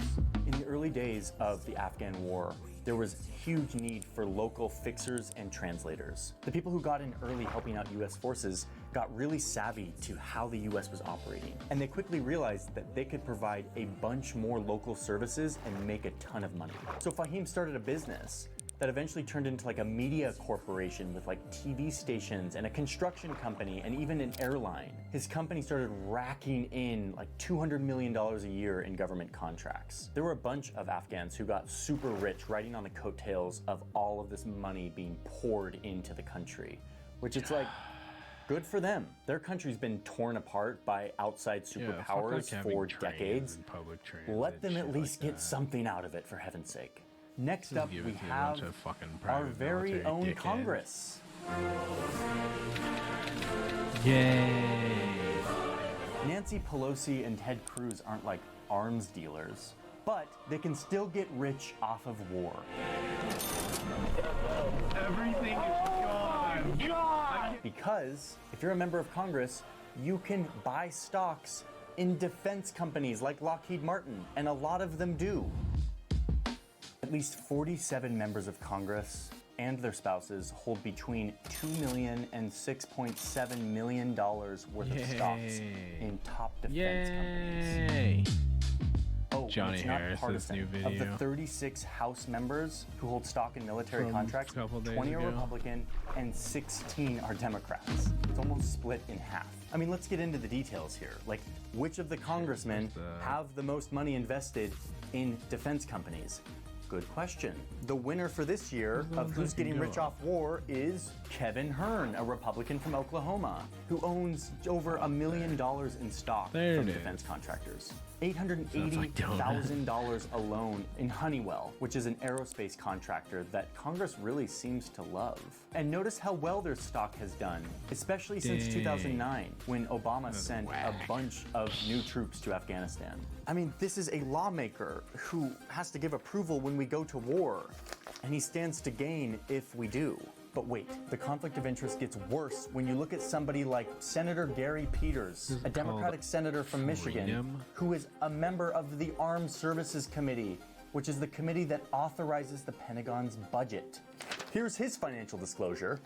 In the early days of the Afghan war, there was huge need for local fixers and translators. The people who got in early helping out US forces got really savvy to how the US was operating. And they quickly realized that they could provide a bunch more local services and make a ton of money. So Fahim started a business that eventually turned into like a media corporation with like TV stations and a construction company and even an airline. His company started racking in like $200 million a year in government contracts. There were a bunch of Afghans who got super rich riding on the coattails of all of this money being poured into the country, which it's like, good for them. Their country's been torn apart by outside superpowers for decades. Let them at least get something out of it, for heaven's sake. Next up, we have our very own Congress. Yay! Nancy Pelosi and Ted Cruz aren't like arms dealers, but they can still get rich off of war. Everything is gone! Because if you're a member of Congress, you can buy stocks in defense companies like Lockheed Martin, and a lot of them do. At least 47 members of Congress and their spouses hold between $2 million and $6.7 million worth of stocks in top defense companies. Oh, Johnny it's not Harris's partisan. new video. Of the 36 House members who hold stock in military From contracts, a couple days 20 are ago. Republican and 16 are Democrats. It's almost split in half. I mean, let's get into the details here. Like, which of the congressmen have the most money invested in defense companies? Good question. The winner for this year of Who's Getting Rich Off War is Kevin Hearn, a Republican from Oklahoma, who owns over $1 million in stock from defense contractors. $880,000 alone in Honeywell, which is an aerospace contractor that Congress really seems to love. And notice how well their stock has done, especially since 2009, when Obama sent a bunch of new troops to Afghanistan. I mean, this is a lawmaker who has to give approval when we go to war, and he stands to gain if we do. But wait, the conflict of interest gets worse when you look at somebody like Senator Gary Peters, a Democratic senator from Michigan, who is a member of the Armed Services Committee, which is the committee that authorizes the Pentagon's budget. Here's his financial disclosure.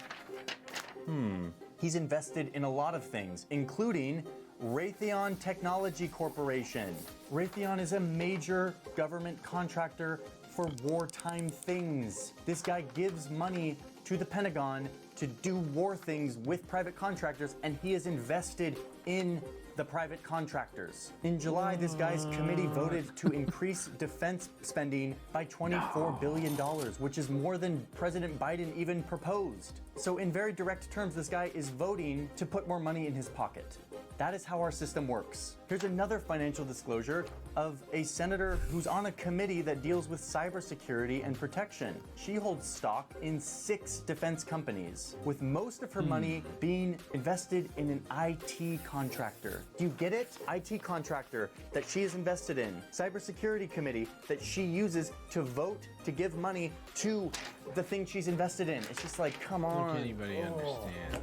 He's invested in a lot of things, including Raytheon Technology Corporation. Raytheon is a major government contractor for wartime things. This guy gives money to the Pentagon to do war things with private contractors, and he is invested in the private contractors. In July, this guy's committee voted to increase defense spending by $24 billion, which is more than President Biden even proposed. So in very direct terms, this guy is voting to put more money in his pocket. That is how our system works. Here's another financial disclosure of a senator who's on a committee that deals with cybersecurity and protection. She holds stock in 6 defense companies, with most of her money being invested in an IT contractor. Do you get it? IT contractor that she is invested in. Cybersecurity committee that she uses to vote to give money to the thing she's invested in. It's just like, come on. Like anybody understands.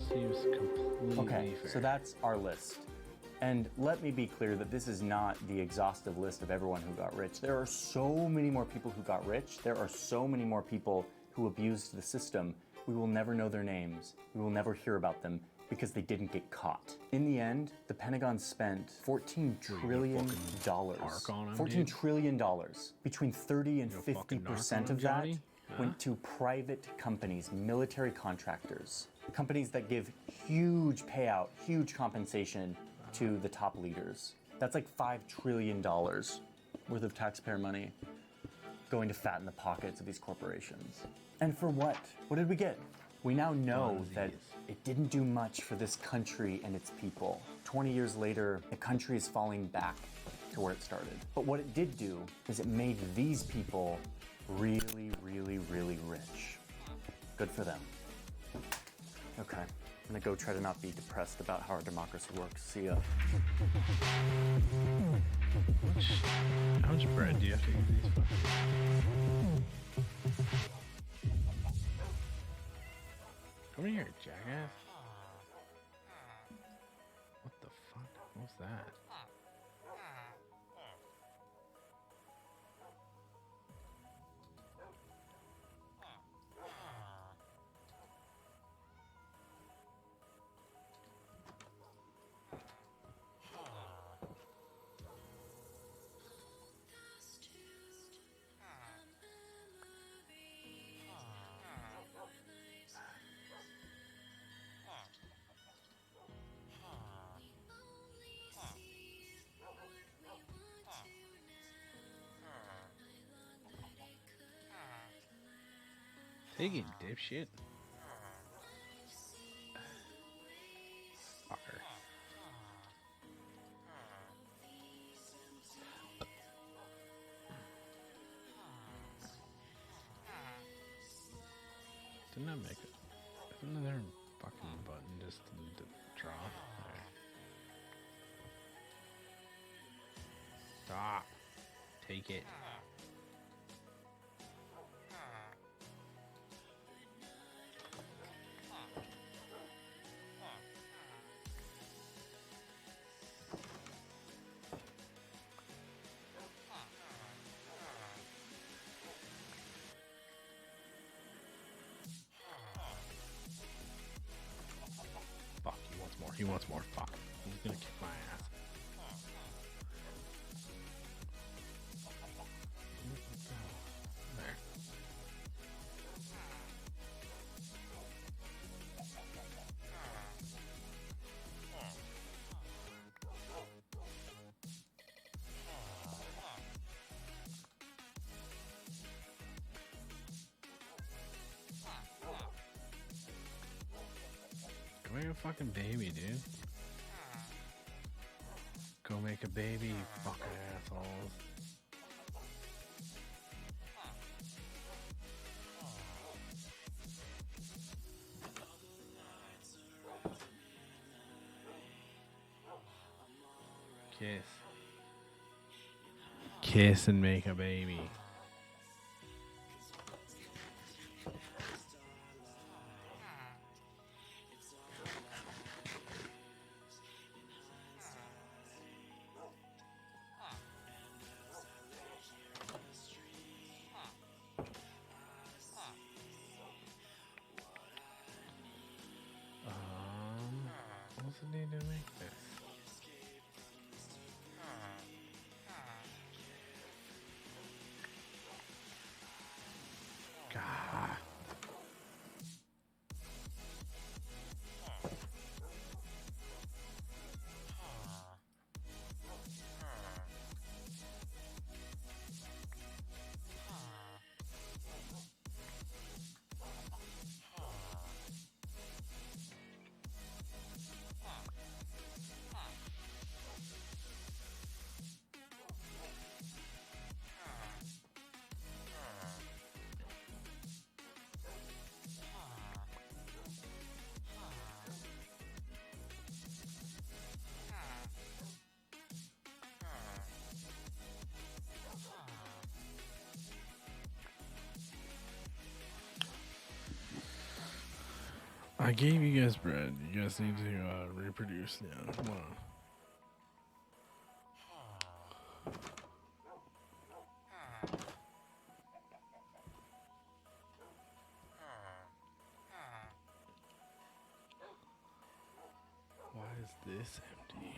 Seems completely Okay, fair. so that's our list. And let me be clear that this is not the exhaustive list of everyone who got rich. There are so many more people who got rich. There are so many more people who abused the system. We will never know their names. We will never hear about them because they didn't get caught. In the end, the Pentagon spent $14 trillion. $14 trillion. Between 30 and 50% of that went to private companies, military contractors, companies that give huge payout, huge compensation to the top leaders. That's like $5 trillion worth of taxpayer money going to fatten the pockets of these corporations. And for what? What did we get? We now know that it didn't do much for this country and its people. 20 years later, the country is falling back to where it started. But what it did do is it made these people really, really, really rich. Good for them. Okay, I'm gonna go try to not be depressed about how our democracy works. See ya. How much bread do you have to eat these fuckers? Come here, jackass. What the fuck? What's that? Take it, dipshit. Fucker. Didn't I make it? Isn't there a fucking button just to draw? There. Stop. Take it. Fuck, he wants more. He wants more. Fuck. He's gonna kick my ass. There. Go make a fucking baby, dude. Go make a baby, you fucking assholes. Kiss. Kiss and make a baby. What's the need to make this? God. I gave you guys bread. You guys need to reproduce now. Come on. Why is this empty?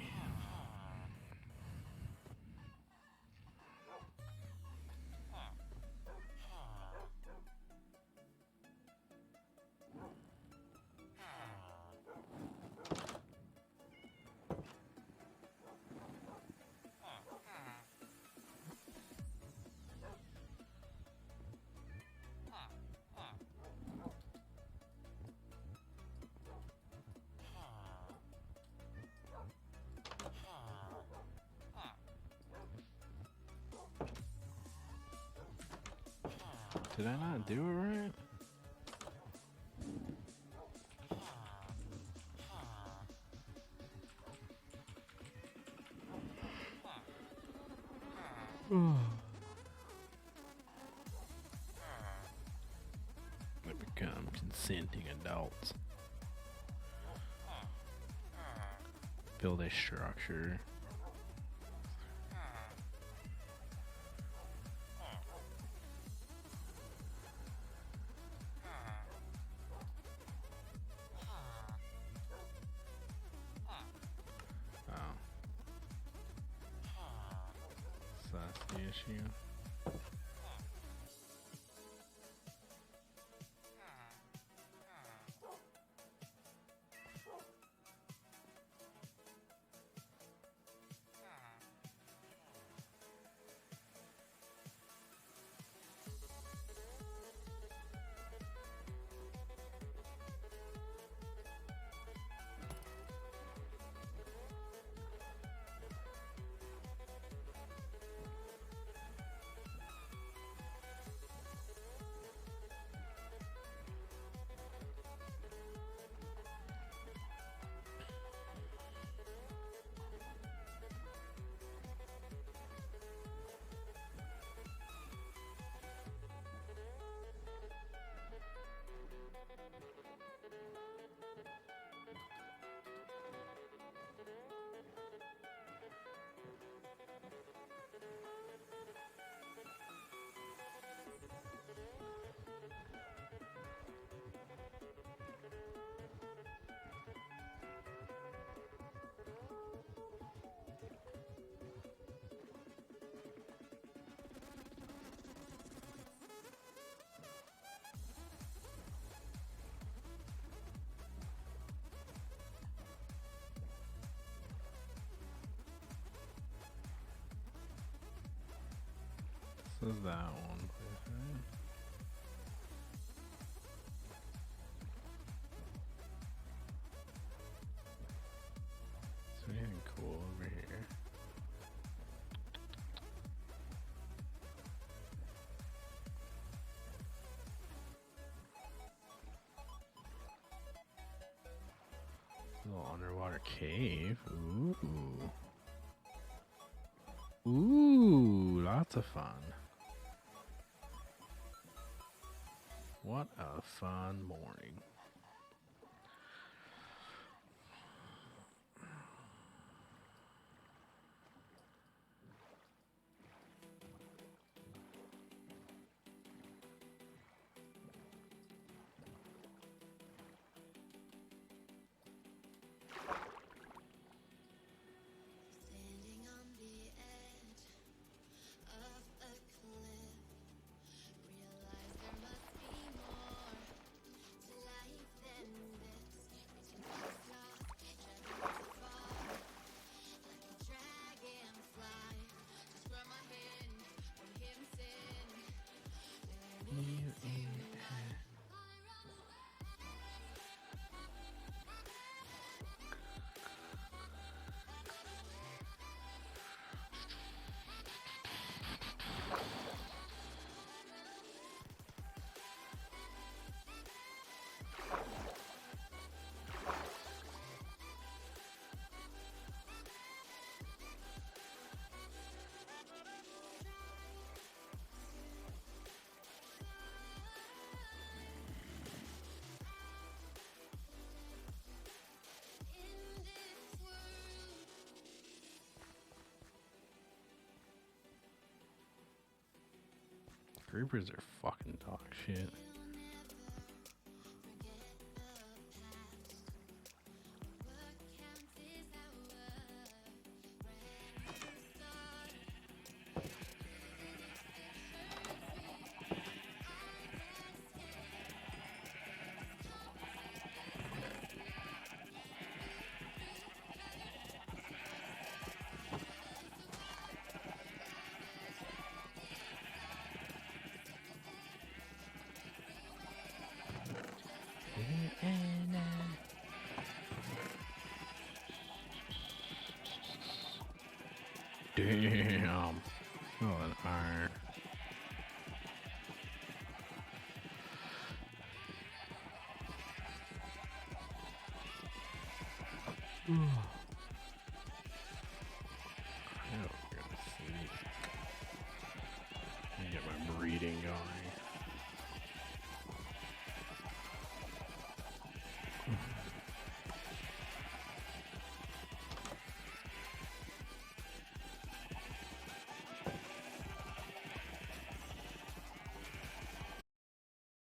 Did I not do it right? They become consenting adults. Build a structure. So that's the issue. This is that one, please, right? Is there anything cool over here? Little underwater cave. Ooh. Ooh, lots of fun. What a fun morning. Creepers are fucking dog shit. Damn. Oh, an iron. getting going.